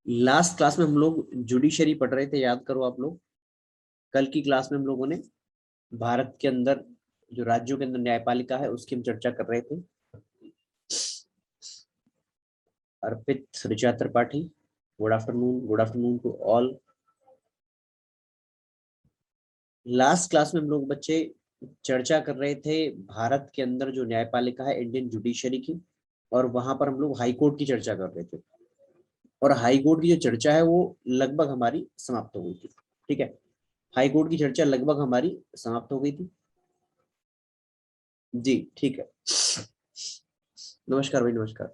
Last class में हम लोग जुडिशरी पढ़ रहे थे, याद करो आप लोग। कल की क्लास में हम लोगों ने भारत के अंदर जो राज्यों के अंदर न्यायपालिका है उसकी हम चर्चा कर रहे थे। Arpit, Richa Tripathi, good afternoon, good afternoon to all. Last class में हम लोग बच्चे चर्चा कर रहे थे भारत के अंदर जो न्यायपालिका है इंडियन जुडिशरी की, और वहां पर हम लोग हाई कोर्ट की चर्चा कर रहे थे। और हाई कोर्ट की जो चर्चा है वो लगभग हमारी समाप्त हो गई थी। ठीक है, हाई कोर्ट की चर्चा लगभग हमारी समाप्त हो गई थी जी। ठीक है, नमस्कार भाई, नमस्कार।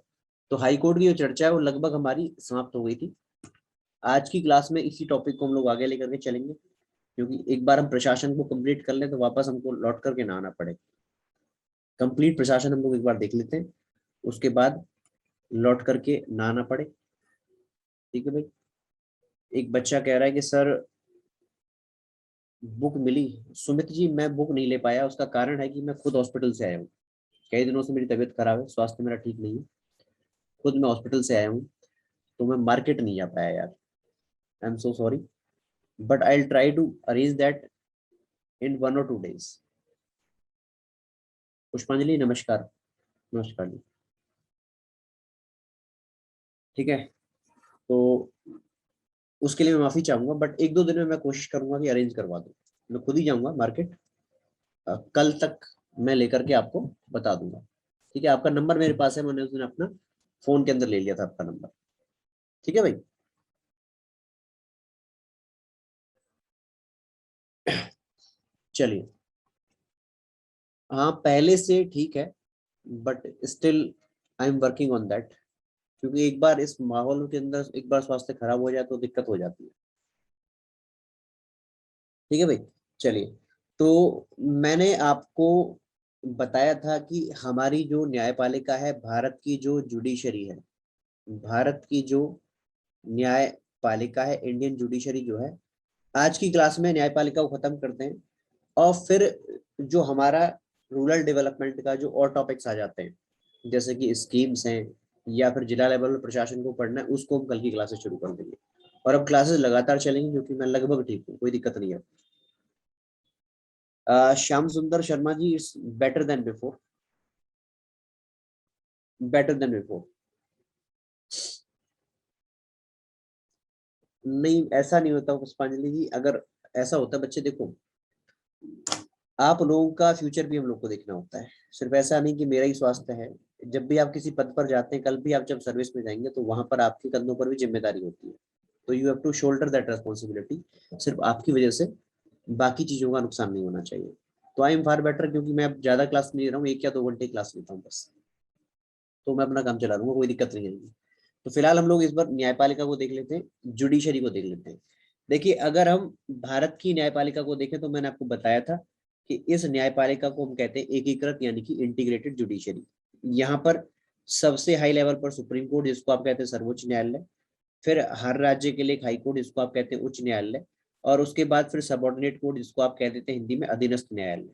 तो हाई कोर्ट की जो चर्चा है वो लगभग हमारी समाप्त हो गई थी। आज की क्लास में इसी टॉपिक को हम लोग आगे लेकर के चलेंगे, क्योंकि एक बार हम प्रशासन को कंप्लीट कर लें तो वापस हमको लौट करके ना आना पड़े। कंप्लीट प्रशासन हम लोग एक बार देख लेते हैं, उसके बाद लौट करके ना आना पड़े। ठीक है भाई। एक बच्चा कह रहा है कि सर बुक मिली। सुमित जी, मैं बुक नहीं ले पाया, उसका कारण है कि मैं खुद हॉस्पिटल से आया हूँ। कई दिनों से मेरी तबीयत खराब है, स्वास्थ्य मेरा ठीक नहीं है, खुद मैं हॉस्पिटल से आया हूँ, तो मैं मार्केट नहीं जा पाया यार। I am so sorry, but I will try to arrange that in 1 or 2 days। पुष्पांजलि, नमस्कार। नमस्कार जी। ठीक है, तो उसके लिए मैं माफी चाहूंगा, बट 1-2 दिन में मैं कोशिश करूंगा कि अरेंज करवा दूं। मैं खुद ही जाऊंगा मार्केट, कल तक मैं लेकर के आपको बता दूंगा। ठीक है, आपका नंबर मेरे पास है, मैंने उस दिन अपना फोन के अंदर ले लिया था आपका नंबर। ठीक है भाई। चलिए, हाँ पहले से ठीक है, but still I am working on that. क्योंकि एक बार इस माहौल के अंदर एक बार स्वास्थ्य खराब हो जाए तो दिक्कत हो जाती है। ठीक है भाई। चलिए, तो मैंने आपको बताया था कि हमारी जो न्यायपालिका है, भारत की जो जुडिशरी है, भारत की जो न्यायपालिका है, इंडियन जुडिशरी जो है, आज की क्लास में न्यायपालिका को खत्म करते हैं। और फिर जो हमारा रूरल डेवलपमेंट का जो और टॉपिक्स आ जाते हैं, जैसे कि स्कीम्स हैं या फिर जिला लेवल पर प्रशासन को पढ़ना है, उसको हम कल की क्लासेस शुरू कर देंगे। और अब क्लासेस लगातार चलेंगी, क्योंकि मैं लगभग ठीक हूँ, कोई दिक्कत नहीं है। Shyam Sundar Sharma ji, it's better than before, better than before. नहीं, ऐसा नहीं होता पुष्पांजलि जी। अगर ऐसा होता, बच्चे देखो, आप लोगों का फ्यूचर भी हम लोग को देखना होता है। सिर्फ ऐसा नहीं कि मेरा ही स्वास्थ्य है। जब भी आप किसी पद पर जाते हैं, कल भी आप जब सर्विस में जाएंगे, तो वहां पर आपके कंधों पर भी जिम्मेदारी होती है। तो you have to shoulder that responsibility. सिर्फ आपकी वजह से बाकी चीजों का नुकसान नहीं होना चाहिए। तो आई एम फार बेटर, क्योंकि मैं अब ज्यादा क्लास नहीं ले रहा हूँ, 1 या 2 घंटे क्लास लेता हूँ बस। तो मैं अपना काम चला लूंगा, कोई दिक्कत नहीं आएगी। तो फिलहाल हम लोग इस बार न्यायपालिका को देख लेते हैं, जुडिशरी को देख लेते हैं। देखिए, अगर हम भारत की न्यायपालिका को देखें तो मैंने आपको बताया था कि इस न्यायपालिका को हम कहते हैं एकीकृत, यानी कि इंटीग्रेटेड जुडिशरी। यहाँ पर सबसे हाई लेवल पर सुप्रीम कोर्ट, जिसको आप कहते हैं सर्वोच्च न्यायालय, फिर हर राज्य के लिए एक हाई कोर्ट, जिसको आप कहते हैं उच्च न्यायालय, और उसके बाद फिर सबऑर्डिनेट कोर्ट, जिसको आप कह देते हैं हिंदी में अधीनस्थ न्यायालय।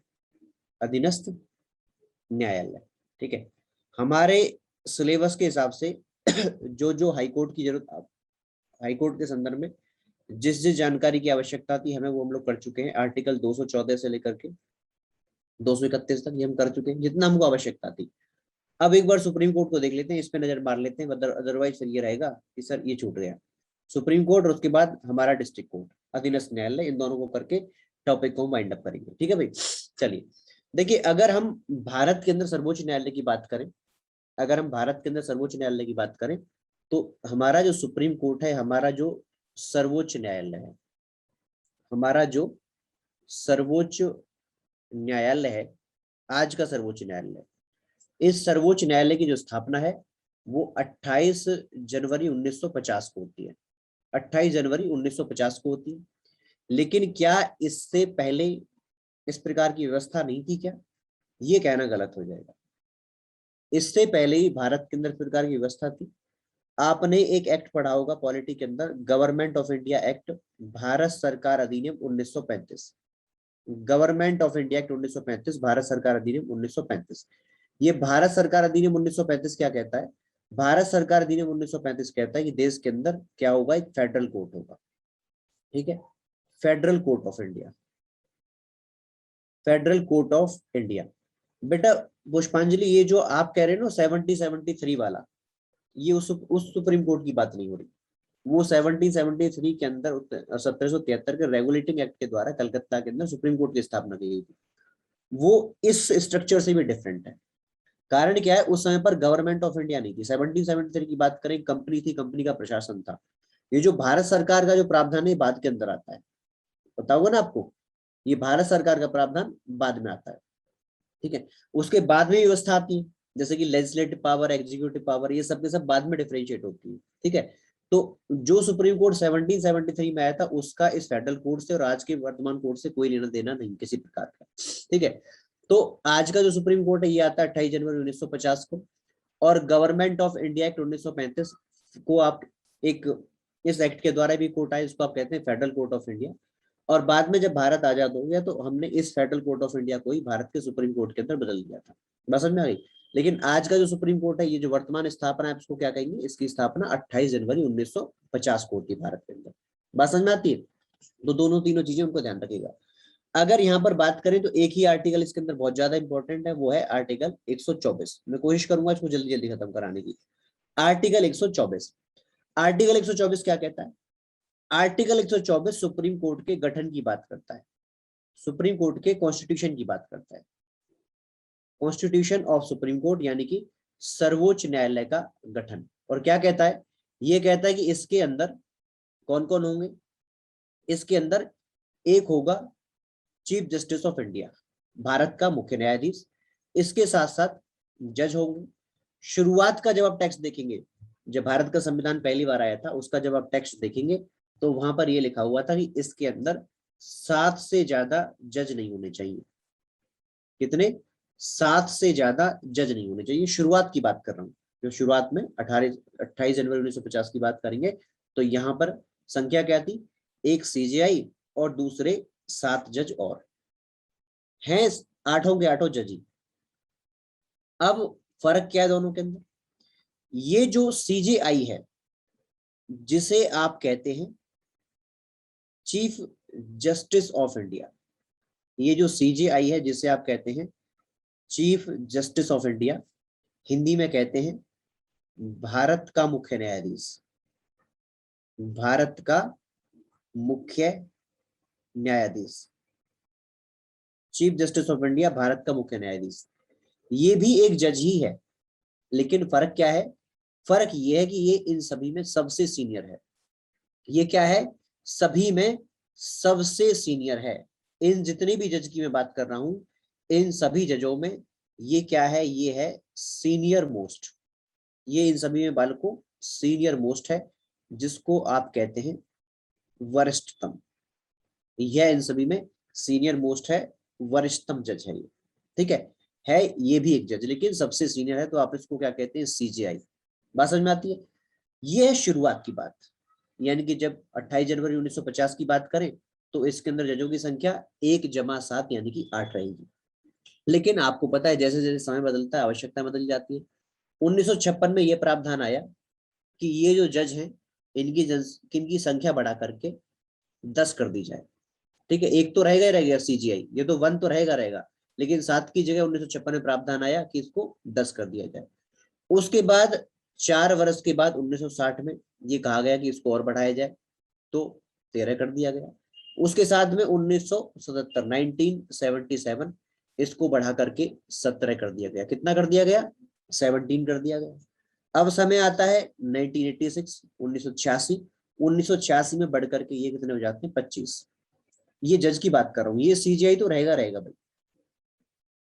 अधीनस्थ न्यायालय। ठीक है, हमारे सिलेबस के हिसाब से जो जो हाई कोर्ट की जरूरत, हाई कोर्ट के संदर्भ में जिस जिस जानकारी की आवश्यकता थी हमें, वो हम लोग कर चुके हैं। आर्टिकल 214 से लेकर के 231 तक ये हम कर चुके हैं, जितना हमको आवश्यकता थी। अब एक बार सुप्रीम कोर्ट को देख लेते हैं, इस पे नजर मार लेते हैं, अदरवाइज फिर ये रहेगा कि सर ये छूट गया। सुप्रीम कोर्ट और उसके बाद हमारा डिस्ट्रिक्ट कोर्ट, अधीनस्थ न्यायालय, इन दोनों को करके टॉपिक को वाइंड अप करेंगे। ठीक है भाई। चलिए, देखिए, अगर हम भारत के अंदर सर्वोच्च न्यायालय की बात करें, अगर हम भारत के अंदर सर्वोच्च न्यायालय की बात करें, तो हमारा जो सुप्रीम कोर्ट है, हमारा जो सर्वोच्च न्यायालय है, हमारा जो सर्वोच्च न्यायालय है, आज का सर्वोच्च न्यायालय, इस सर्वोच्च न्यायालय की जो स्थापना है वो 28 जनवरी 1950 को होती है। 28 जनवरी 1950 को होती है। लेकिन क्या इससे पहले इस प्रकार की व्यवस्था नहीं थी क्या? ये कहना गलत हो जाएगा। इससे पहले ही भारत के अंदर इस प्रकार की व्यवस्था थी। आपने एक एक्ट पढ़ा होगा पॉलिटी के अंदर, government of India act, Bharat सरकार अधिनियम 1935। Government of India act 1935, Bharat सरकार अधिनियम 1935। ये भारत सरकार अधिनियम 1935 क्या कहता है? भारत सरकार अधिनियम 1935 कहता है कि देश के अंदर क्या होगा, एक फेडरल कोर्ट होगा, ठीक है, federal court of India, federal court of India. बेटा पुष्पांजलि, ये जो आप कह रहे हो ना 1773 वाला, ये उस सुप्रीम कोर्ट की बात नहीं हो रही। वो 1773 के अंदर 1773 के रेगुलेटिंग एक्ट के द्वारा कलकत्ता के अंदर सुप्रीम कोर्ट की स्थापना की गई थी। वो इस स्ट्रक्चर से भी डिफरेंट है। कारण क्या है, उस समय पर गवर्नमेंट ऑफ इंडिया नहीं थी। 1773 की बात करें, कंपनी थी, कंपनी का प्रशासन था। ये जो भारत सरकार का जो प्रावधान है बाद के अंदर आता है, बताऊंगा ना आपको, ये भारत सरकार का प्रावधान बाद में आता है, ठीक है। उसके बाद में व्यवस्था आती है, जैसे कि लेजिस्लेटिव पावर, एग्जीक्यूटिव पावर, ये सब के सब बाद में डिफरेंशिएट होती है, ठीक है। तो जो सुप्रीम कोर्ट 1773 में आया था, उसका इस फेडरल कोर्ट से और आज के वर्तमान कोर्ट से कोई लेना देना नहीं किसी प्रकार का, ठीक है। तो आज का जो सुप्रीम कोर्ट है ये आता है 28 जनवरी 1950 को, और गवर्नमेंट ऑफ इंडिया एक्ट 1935 को आप एक इस एक्ट के द्वारा भी कोर्ट आया, इसको आप कहते हैं फेडरल कोर्ट ऑफ इंडिया। और बाद में जब भारत आजाद हो गया तो हमने इस फेडरल कोर्ट ऑफ इंडिया को ही भारत के सुप्रीम कोर्ट के अंदर बदल दिया था, बस समझ में आ गई। लेकिन आज का जो सुप्रीम कोर्ट है, ये जो वर्तमान स्थापना है, इसको क्या कहेंगे, इसकी स्थापना 28 जनवरी 1950 को होती है भारत के अंदर, बात समझ में आती है। तो दोनों तीनों चीजें उनको ध्यान रखिएगा। अगर यहाँ पर बात करें तो एक ही आर्टिकल इसके अंदर बहुत ज्यादा इंपॉर्टेंट है, वो है आर्टिकल 124। मैं कोशिश करूंगा इसको जल्दी जल्दी खत्म कराने की। आर्टिकल 124, आर्टिकल 124 क्या कहता है? आर्टिकल 124 सुप्रीम कोर्ट के गठन की बात करता है, सुप्रीम कोर्ट के कॉन्स्टिट्यूशन की बात करता है, कॉन्स्टिट्यूशन ऑफ सुप्रीम कोर्ट, यानी कि सर्वोच्च न्यायालय का गठन। और क्या कहता है, ये कहता है कि इसके अंदर कौन कौन होंगे, इसके अंदर एक होगा chief justice of India, Bharat का मुख्य न्यायाधीश, इसके साथ साथ जज होंगे। शुरुआत का जब आप टेक्स्ट देखेंगे, जब भारत का संविधान पहली बार आया था उसका जब आप टेक्स्ट देखेंगे तो वहां पर यह लिखा हुआ था कि इसके अंदर 7 से ज्यादा जज नहीं होने चाहिए। कितने? 7 से ज्यादा जज नहीं होने चाहिए। शुरुआत की बात कर रहा हूँ, जो शुरुआत में 28 जनवरी 1950 की बात करेंगे तो यहाँ पर संख्या क्या थी, एक सीजेआई और दूसरे 7 जज और हैं, 8 के 8 जज ही। अब फर्क क्या है दोनों के अंदर, ये जो सीजेआई है जिसे आप कहते हैं चीफ जस्टिस ऑफ इंडिया, ये जो सीजेआई है जिसे आप कहते हैं chief justice of India, Hindi में कहते हैं भारत का मुख्य न्यायाधीश, भारत का मुख्य न्यायाधीश, chief justice of India Bharat का मुख्य न्यायाधीश, ये भी एक जज ही है। लेकिन फर्क क्या है, फर्क ये है कि ये इन सभी में सबसे सीनियर है। ये क्या है, सभी में सबसे सीनियर है। इन जितने भी जज की मैं बात कर रहा हूं, इन सभी जजों में ये क्या है, ये है सीनियर मोस्ट। ये इन सभी में बालकों सीनियर मोस्ट है, जिसको आप कहते हैं वरिष्ठतम। यह इन सभी में सीनियर मोस्ट है, वरिष्ठतम जज है ये, ठीक है ये भी एक जज लेकिन सबसे सीनियर है, तो आप इसको क्या कहते हैं, सीजेआई। बात समझ में आती है। ये है शुरुआत की बात, यानी कि जब 28 जनवरी 1950 की बात करें तो इसके अंदर जजों की संख्या 1 जमा 7 यानी कि 8 रहेगी। लेकिन आपको पता है जैसे जैसे समय बदलता है आवश्यकता बदल जाती है। 1956 में यह प्रावधान आया कि ये जो जज हैं इनकी संख्या बढ़ा करके 10 कर दी जाए, ठीक है। एक तो रहेगा ही रहेगा सीजीआई, ये तो 1 तो रहेगा, लेकिन 7 की जगह 1956 में प्रावधान आया कि इसको 10 कर दिया जाए। उसके बाद 4 वर्ष के बाद 1960 में ये कहा गया कि इसको और बढ़ाया जाए, तो 13 कर दिया गया। उसके साथ में 1977 इसको बढ़ा करके 17 कर दिया गया। कितना कर दिया गया, 17 कर दिया गया। अब समय आता है 1986 1986 में बढ़ करके ये कितने हो जाते हैं, 25। ये जज की बात कर रहा हूँ, ये सीजीआई तो रहेगा भाई।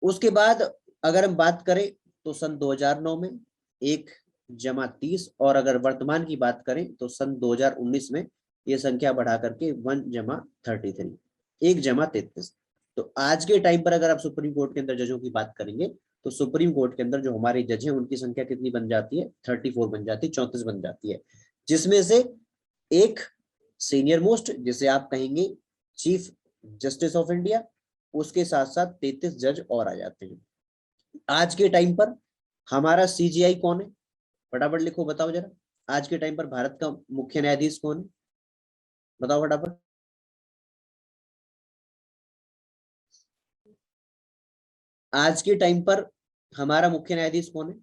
उसके बाद अगर हम बात करें तो सन 2009 में 1 जमा 30, और अगर वर्तमान की बात करें तो सन 2019 में ये संख्या बढ़ा करके 1 जमा 33, 1 जमा 33। तो आज के टाइम पर अगर आप सुप्रीम कोर्ट के अंदर जजों की बात करेंगे तो सुप्रीम कोर्ट के अंदर जो हमारे जज हैं उनकी संख्या कितनी बन जाती है, 34 बन जाती है, 34 बन जाती है, जिसमें से एक सीनियर मोस्ट जिसे आप कहेंगे चीफ जस्टिस ऑफ इंडिया, उसके साथ साथ 33 जज और आ जाते हैं। आज के टाइम पर हमारा सीजीआई कौन है, फटाफट लिखो, बताओ जरा, आज के टाइम पर भारत का मुख्य न्यायाधीश कौन है, बताओ फटाफट। आज के टाइम पर हमारा मुख्य न्यायाधीश कौन है?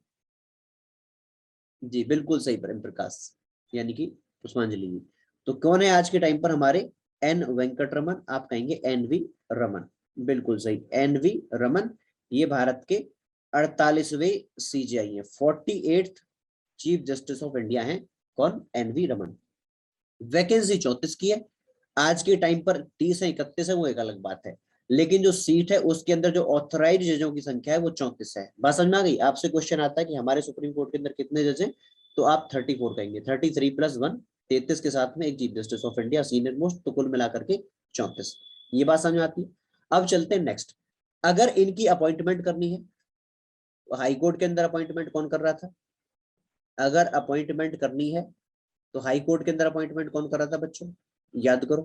जी बिल्कुल सही, प्रेम प्रकाश, यानी कि पुष्पांजलि जी। तो कौन है आज के टाइम पर हमारे? एन वेंकट रमन, आप कहेंगे एन वी रमन, बिल्कुल सही, एन वी रमन। ये भारत के 48वें सीजीआई है, 48th chief justice of India है, कौन? N V Raman. वैकेंसी 34 की है, आज के टाइम पर 30 है 31 है वो एक अलग बात है, लेकिन जो सीट है उसके अंदर जो ऑथराइज जजों की संख्या है वो 34 है। बात समझ में आ गई? आपसे क्वेश्चन आता है कि हमारे सुप्रीम कोर्ट के अंदर कितने जज हैं, तो आप 34 कहेंगे, 33 प्लस 1, 33 के साथ में एक chief justice of India senior most, तो कुल मिलाकर के 34। ये बात समझ में आती है? अब चलते हैं नेक्स्ट। अगर इनकी अपॉइंटमेंट करनी है, तो हाईकोर्ट के अंदर अपॉइंटमेंट कौन कर रहा था? अगर अपॉइंटमेंट करनी है तो हाई कोर्ट के अंदर अपॉइंटमेंट कौन कर रहा था बच्चों? याद करो,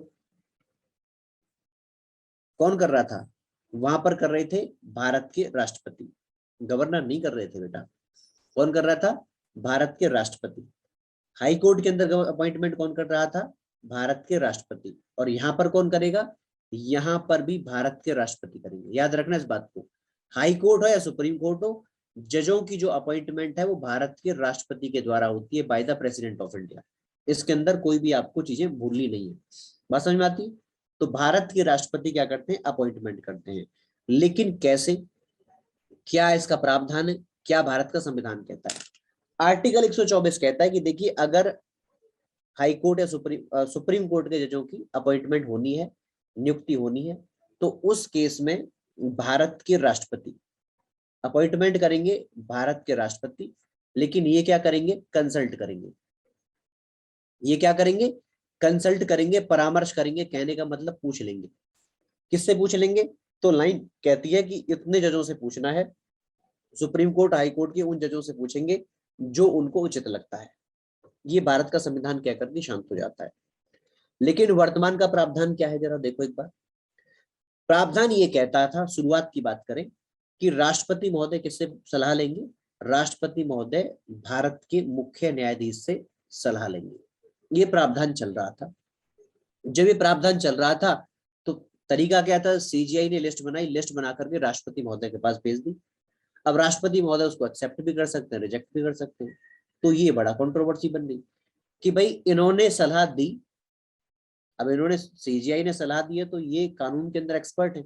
कौन कर रहा था? वहां पर कर रहे थे भारत के राष्ट्रपति, गवर्नर नहीं कर रहे थे बेटा। कौन कर रहा था? भारत के राष्ट्रपति। हाई कोर्ट के अंदर अपॉइंटमेंट कौन कर रहा था? भारत के राष्ट्रपति। और यहां पर कौन करेगा? यहां पर भी भारत के राष्ट्रपति करेंगे, याद रखना इस बात को। हाई कोर्ट हो या सुप्रीम कोर्ट हो, जजों की जो अपॉइंटमेंट है वो भारत के राष्ट्रपति के द्वारा होती है, by the president of India. इसके अंदर कोई भी आपको चीजें भूलनी नहीं है। बात समझ में आती है? तो भारत के राष्ट्रपति क्या करते हैं? अपॉइंटमेंट करते हैं। लेकिन कैसे, क्या इसका प्रावधान है, क्या भारत का संविधान कहता है? आर्टिकल 124 कहता है कि देखिए, अगर हाई कोर्ट या सुप्रीम कोर्ट के जजों की अपॉइंटमेंट होनी है, नियुक्ति होनी है, तो उस केस में भारत के राष्ट्रपति अपॉइंटमेंट करेंगे, भारत के राष्ट्रपति। लेकिन ये क्या करेंगे? कंसल्ट करेंगे। ये क्या करेंगे? कंसल्ट करेंगे, परामर्श करेंगे, कहने का मतलब पूछ लेंगे। किससे पूछ लेंगे? तो लाइन कहती है कि इतने जजों से पूछना है, सुप्रीम कोर्ट हाई कोर्ट के उन जजों से पूछेंगे जो उनको उचित लगता है। ये भारत का संविधान कह करके शांत हो जाता है। लेकिन वर्तमान का प्रावधान क्या है, जरा देखो एक बार। प्रावधान ये कहता था, शुरुआत की बात करें, कि राष्ट्रपति महोदय किससे सलाह लेंगे? राष्ट्रपति महोदय भारत के मुख्य न्यायाधीश से सलाह लेंगे। ये प्रावधान चल रहा था। जब ये प्रावधान चल रहा था तो तरीका क्या था? सीजीआई ने लिस्ट बनाई, लिस्ट बना करके राष्ट्रपति महोदय के पास भेज दी। अब राष्ट्रपति महोदय उसको एक्सेप्ट भी कर सकते हैं, रिजेक्ट भी कर सकते हैं। तो ये बड़ा कंट्रोवर्सी बन गई कि भाई इन्होंने सलाह दी, अब इन्होंने, सीजीआई ने सलाह दी है तो ये कानून के अंदर एक्सपर्ट है,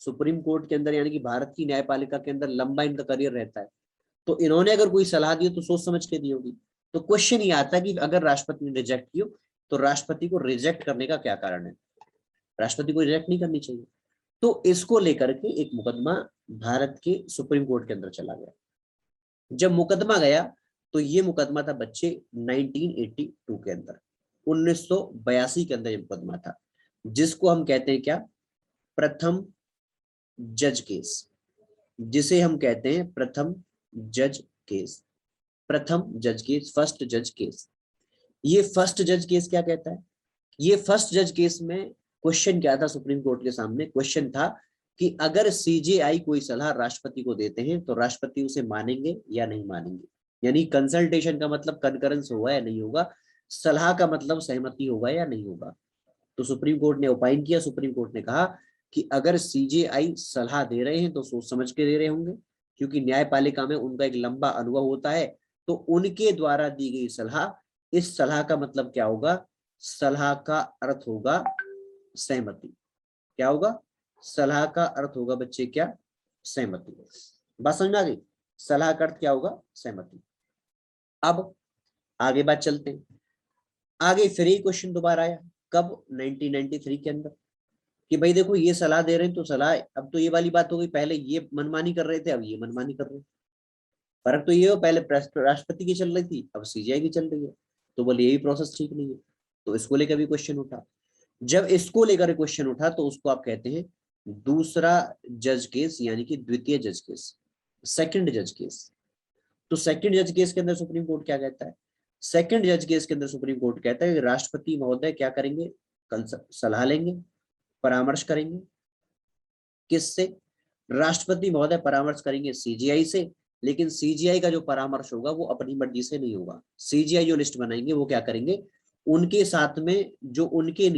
सुप्रीम कोर्ट के अंदर यानी कि भारत की न्यायपालिका के अंदर लंबा इनका करियर रहता है, तो इन्होंने अगर कोई सलाह दी तो सोच समझ के दी होगी। तो क्वेश्चन ये आता है कि अगर राष्ट्रपति ने रिजेक्ट किया तो राष्ट्रपति को रिजेक्ट करने का क्या कारण है? राष्ट्रपति को रिजेक्ट नहीं करनी चाहिए। तो इसको लेकर के एक मुकदमा भारत के सुप्रीम कोर्ट के अंदर चला गया। जब मुकदमा गया तो ये मुकदमा था बच्चे 1982 के अंदर, 1982 के अंदर ये मुकदमा था, जिसको हम कहते हैं क्या? प्रथम जज केस, जिसे हम कहते हैं प्रथम जज केस। प्रथम जज केस, फर्स्ट जज केस। ये फर्स्ट जज केस क्या कहता है? ये फर्स्ट जज केस में क्वेश्चन क्या था? सुप्रीम कोर्ट के सामने क्वेश्चन था कि अगर सीजेआई कोई सलाह राष्ट्रपति को देते हैं तो राष्ट्रपति उसे मानेंगे या नहीं मानेंगे। यानी कंसल्टेशन का मतलब कंकरेंस होगा या नहीं होगा, सलाह का मतलब सहमति होगा या नहीं होगा। तो सुप्रीम कोर्ट ने ओपाइन किया, सुप्रीम कोर्ट ने कहा कि अगर सीजेआई सलाह दे रहे हैं तो सोच समझ के दे रहे होंगे, क्योंकि न्यायपालिका में उनका एक लंबा अनुभव होता है, तो उनके द्वारा दी गई सलाह, इस सलाह का मतलब क्या होगा? सलाह का अर्थ होगा सहमति। क्या होगा? सलाह का अर्थ होगा बच्चे क्या? सहमति। बात समझ में आ गई? सलाह का अर्थ क्या होगा? सहमति। अब आगे बात चलते हैं। आगे फिर ये क्वेश्चन दोबारा आया, कब? 1993 के अंदर, कि भाई देखो ये सलाह दे रहे हैं तो सलाह, अब तो ये वाली बात हो गई, पहले ये मनमानी कर रहे थे, अब ये मनमानी कर रहे हैं। फर्क तो ये हो, पहले राष्ट्रपति की चल रही थी, अब सीजीआई की चल रही है, तो बोले यही प्रोसेस ठीक नहीं है। तो इसको लेकर भी क्वेश्चन उठा। जब इसको लेकर क्वेश्चन उठा तो उसको आप कहते हैं दूसरा जज केस, यानी कि द्वितीय जज केस, सेकंड जज केस। तो सेकंड जज केस के अंदर सुप्रीम कोर्ट क्या कहता है? सेकंड जज केस के अंदर सुप्रीम कोर्ट कहता है कि राष्ट्रपति महोदय क्या करेंगे? सलाह लेंगे, परामर्श करेंगे। किससे? राष्ट्रपति महोदय परामर्श करेंगे सीजीआई से, लेकिन सीजीआई का जो परामर्श होगा वो अपनी मर्जी से नहीं होगा। सीजीआई जो लिस्ट बनाएंगे वो क्या करेंगे, उनके साथ में जो उनके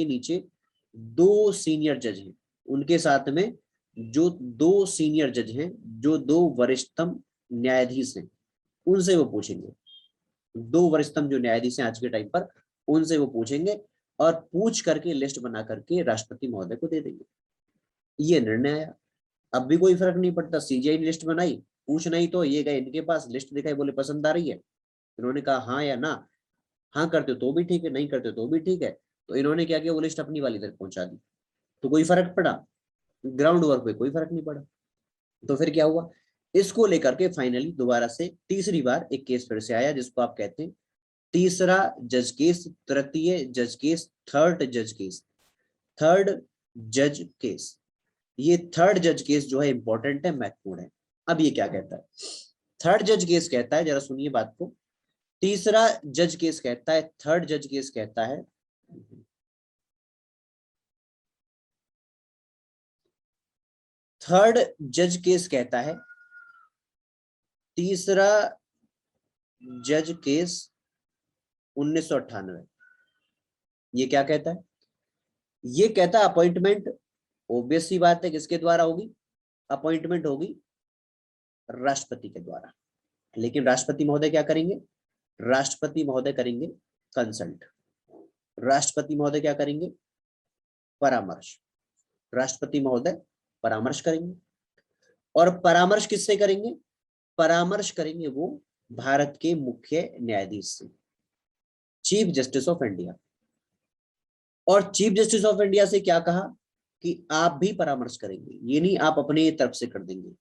नीचे दो सीनियर जज हैं, उनके साथ में जो दो सीनियर जज हैं, जो दो वरिष्ठतम न्यायाधीश हैं, उनसे वो पूछेंगे। दो वरिष्ठतम जो न्यायाधीश हैं आज के टाइम पर, उनसे वो पूछेंगे और पूछ करके लिस्ट बना करके राष्ट्रपति महोदय को दे देंगे। ये निर्णय आया। अब भी कोई फर्क नहीं पड़ता, सीजीआई ने लिस्ट बनाई, पूछना ही तो, ये गए इनके पास, लिस्ट दिखाई, बोले पसंद आ रही है, इन्होंने कहा हाँ या ना, हाँ करते हो तो भी ठीक है, नहीं करते तो भी ठीक है, तो इन्होंने क्या किया, वो लिस्ट अपनी वाली तक पहुंचा दी। तो कोई फर्क पड़ा? ग्राउंड वर्क पे कोई फर्क नहीं पड़ा। तो फिर क्या हुआ, इसको लेकर के फाइनली दोबारा से तीसरी बार एक केस फिर से आया, जिसको आप कहते हैं तीसरा जज केस, तृतीय जज केस, थर्ड जज केस। थर्ड जज केस, ये थर्ड जज केस जो है इंपॉर्टेंट है, महत्वपूर्ण है। अब ये क्या कहता है, थर्ड जज केस कहता है, जरा सुनिए बात को। तीसरा जज केस कहता है, थर्ड जज केस कहता है, थर्ड जज केस कहता है, तीसरा जज केस 1998। ये क्या कहता है, ये कहता है अपॉइंटमेंट, ऑब्वियस सी बात है किसके द्वारा होगी, अपॉइंटमेंट होगी राष्ट्रपति के द्वारा। लेकिन राष्ट्रपति महोदय क्या करेंगे, राष्ट्रपति महोदय करेंगे कंसल्ट, राष्ट्रपति महोदय क्या करेंगे, परामर्श। राष्ट्रपति महोदय परामर्श करेंगे, और परामर्श किससे करेंगे, परामर्श करेंगे वो भारत के मुख्य न्यायाधीश से, चीफ जस्टिस ऑफ इंडिया। और चीफ जस्टिस ऑफ इंडिया से क्या कहा कि आप भी परामर्श करेंगे, ये नहीं आप अपने तरफ से कर देंगे।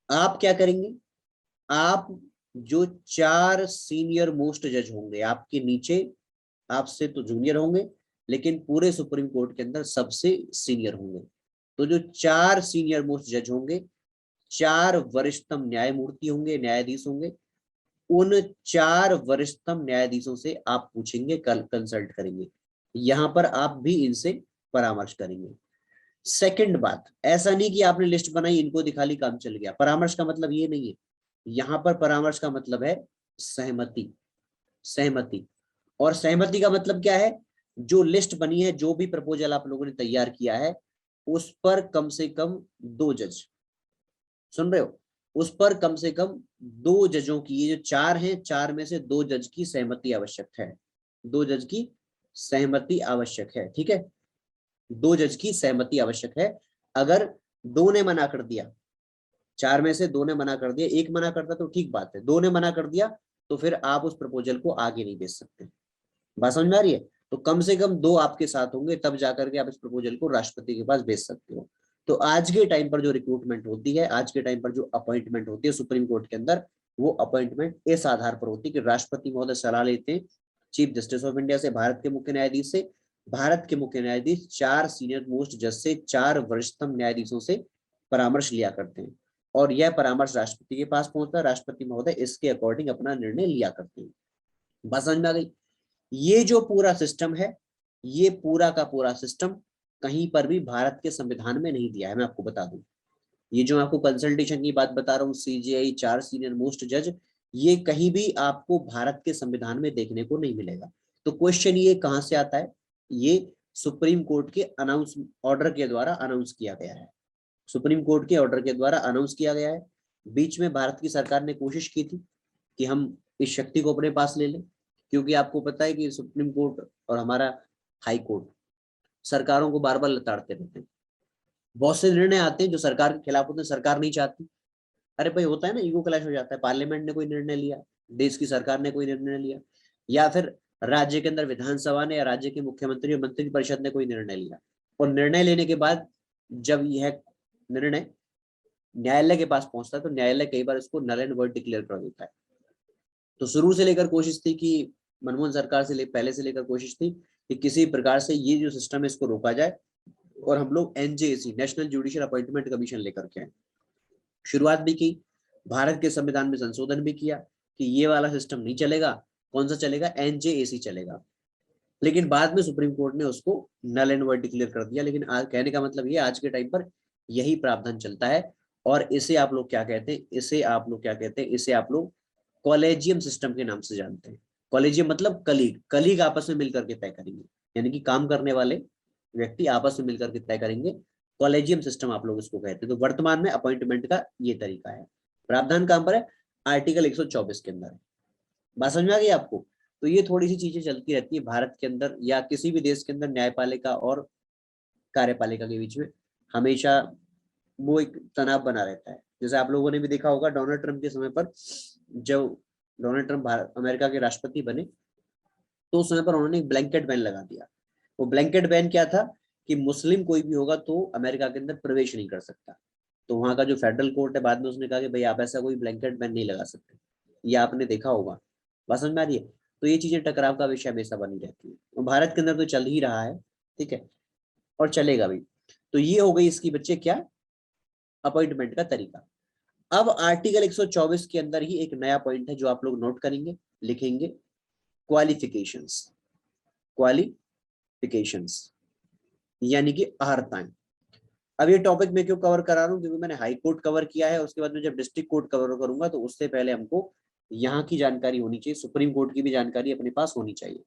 आप क्या करेंगे, आप जो चार सीनियर मोस्ट जज होंगे आपके नीचे, आपसे तो जूनियर होंगे लेकिन पूरे सुप्रीम कोर्ट के अंदर सबसे सीनियर होंगे, तो जो चार सीनियर मोस्ट जज होंगे, चार वरिष्ठतम न्यायमूर्ति होंगे, न्यायाधीश होंगे, उन चार वरिष्ठतम न्यायाधीशों से आप पूछेंगे, कल कंसल्ट करेंगे, यहां पर आप भी इनसे परामर्श करेंगे। सेकंड बात, ऐसा नहीं कि आपने लिस्ट बनाई, इनको दिखा ली, काम चल गया। परामर्श का मतलब ये नहीं है, यहां पर परामर्श का मतलब है सहमति। सहमति, और सहमति का मतलब क्या है, जो लिस्ट बनी है, जो भी प्रपोजल आप लोगों ने तैयार किया है, उस पर कम से कम दो जज, सुन रहे हो, उस पर कम से कम दो जजों की, ये जो चार हैं, चार में से दो जज की सहमति आवश्यक है, दो जज की सहमति आवश्यक है, ठीक है, दो जज की सहमति आवश्यक है। अगर दो ने मना कर दिया, चार में से दो ने मना कर दिया, एक मना करता तो ठीक बात है, दो ने मना कर दिया तो फिर आप उस प्रपोजल को आगे नहीं भेज सकते। बात समझ में आ रही है? तो कम से कम दो आपके साथ होंगे, तब जाकर के आप इस प्रपोजल को राष्ट्रपति के पास भेज सकते हो। तो आज के टाइम पर जो रिक्रूटमेंट होती है, आज के टाइम पर जो अपॉइंटमेंट होती है सुप्रीम कोर्ट के अंदर, वो अपॉइंटमेंट इस आधार पर होती है कि राष्ट्रपति महोदय सलाह लेते हैं चीफ जस्टिस ऑफ इंडिया से, भारत के मुख्य न्यायाधीश से। भारत के मुख्य न्यायाधीश चार सीनियर मोस्ट जज से, चार वरिष्ठतम न्यायाधीशों से परामर्श लिया करते हैं, और यह परामर्श राष्ट्रपति के पास पहुंचता है, राष्ट्रपति महोदय इसके अकॉर्डिंग अपना निर्णय लिया करते हैं। बात समझ में आ गई? ये जो पूरा सिस्टम है, ये पूरा का पूरा सिस्टम कहीं पर भी भारत के संविधान में नहीं दिया है, मैं आपको बता दूं। ये जो आपको कंसल्टेशन की बात बता रहा हूँ, सीजीआई, चार सीनियर मोस्ट जज, ये कहीं भी आपको भारत के संविधान में देखने को नहीं मिलेगा। तो क्वेश्चन ये कहां से आता है, ये सुप्रीम कोर्ट के अनाउंस ऑर्डर के द्वारा अनाउंस किया गया है, सुप्रीम कोर्ट के ऑर्डर के द्वारा अनाउंस किया गया है। बीच में भारत की सरकार ने कोशिश की थी कि हम इस शक्ति को अपने पास ले लें, क्योंकि आपको पता है कि सुप्रीम कोर्ट और हमारा हाई कोर्ट सरकारों को बार बार लताड़ते रहते हैं। बहुत से निर्णय आते हैं जो सरकार के खिलाफ होते हैं, सरकार नहीं चाहती। अरे भाई होता है ना, ईगो क्लैश हो जाता है, पार्लियामेंट ने कोई निर्णय लिया, देश की सरकार ने कोई निर्णय लिया, या फिर राज्य के अंदर विधानसभा ने या राज्य के मुख्यमंत्री और मंत्री परिषद ने कोई निर्णय लिया, और निर्णय लेने के बाद जब यह निर्णय न्यायालय के पास पहुंचता है तो न्यायालय कई बार इसको नल एंड वॉइड डिक्लेयर कर देता है। तो शुरू से लेकर कोशिश थी कि मनमोहन सरकार से पहले से लेकर कोशिश थी कि किसी प्रकार से ये जो सिस्टम है इसको रोका जाए, और हम लोग NJC, national judicial appointment commission लेकर के आए। शुरुआत भी की, भारत के संविधान में संशोधन भी किया कि ये वाला सिस्टम नहीं चलेगा, कौन सा चलेगा, एनजेएसी चलेगा। लेकिन बाद में सुप्रीम कोर्ट ने उसको नल एंड वॉइड डिक्लेयर कर दिया। लेकिन आज कहने का मतलब ये, आज के टाइम पर यही प्रावधान चलता है, और इसे आप लोग क्या कहते हैं, इसे आप लोग क्या कहते हैं, इसे आप लोग कॉलेजियम सिस्टम के नाम से जानते हैं। कॉलेजियम मतलब कलीग, कलीग आपस में मिलकर के तय करेंगे, यानी कि काम करने वाले व्यक्ति आपस में मिलकर के तय करेंगे, कॉलेजियम सिस्टम आप लोग इसको कहते हैं। तो वर्तमान में अपॉइंटमेंट का ये तरीका है। प्रावधान कहां पर है, आर्टिकल 124 के अंदर है। बात समझ में आ गई आपको। तो ये थोड़ी सी चीजें चलती रहती है भारत के अंदर या किसी भी देश के अंदर, न्यायपालिका और कार्यपालिका के बीच में हमेशा वो एक तनाव बना रहता है। जैसे आप लोगों ने भी देखा होगा डोनाल्ड ट्रंप के समय पर, जब डोनाल्ड ट्रंप अमेरिका के राष्ट्रपति बने, तो उस समय पर उन्होंने एक ब्लैंकेट बैन लगा दिया। वो ब्लैंकेट बैन क्या था कि मुस्लिम कोई भी होगा तो अमेरिका के अंदर प्रवेश नहीं कर सकता। तो वहां का जो फेडरल कोर्ट है बाद में उसने कहा कि भाई आप ऐसा कोई ब्लैंकेट बैन नहीं लगा सकते, ये आपने देखा होगा। बात समझ में आ रही है। तो ये चीजें टकराव का विषय हमेशा बनी रहती है, और भारत के अंदर तो चल ही रहा है, ठीक है, और चलेगा भी। तो ये हो गई इसकी बच्चे क्या, अपॉइंटमेंट का तरीका। अब आर्टिकल 124 के अंदर ही एक नया पॉइंट है जो आप लोग नोट करेंगे, लिखेंगे, क्वालिफिकेशंस। क्वालिफिकेशंस यानी कि अर्हताएं। अब ये टॉपिक मैं क्यों कवर करा रहा हूं, क्योंकि मैंने हाई कोर्ट कवर किया है, उसके बाद में जब डिस्ट्रिक्ट कोर्ट कवर करूंगा तो उससे पहले हमको यहाँ की जानकारी होनी चाहिए, सुप्रीम कोर्ट की भी जानकारी अपने पास होनी चाहिए।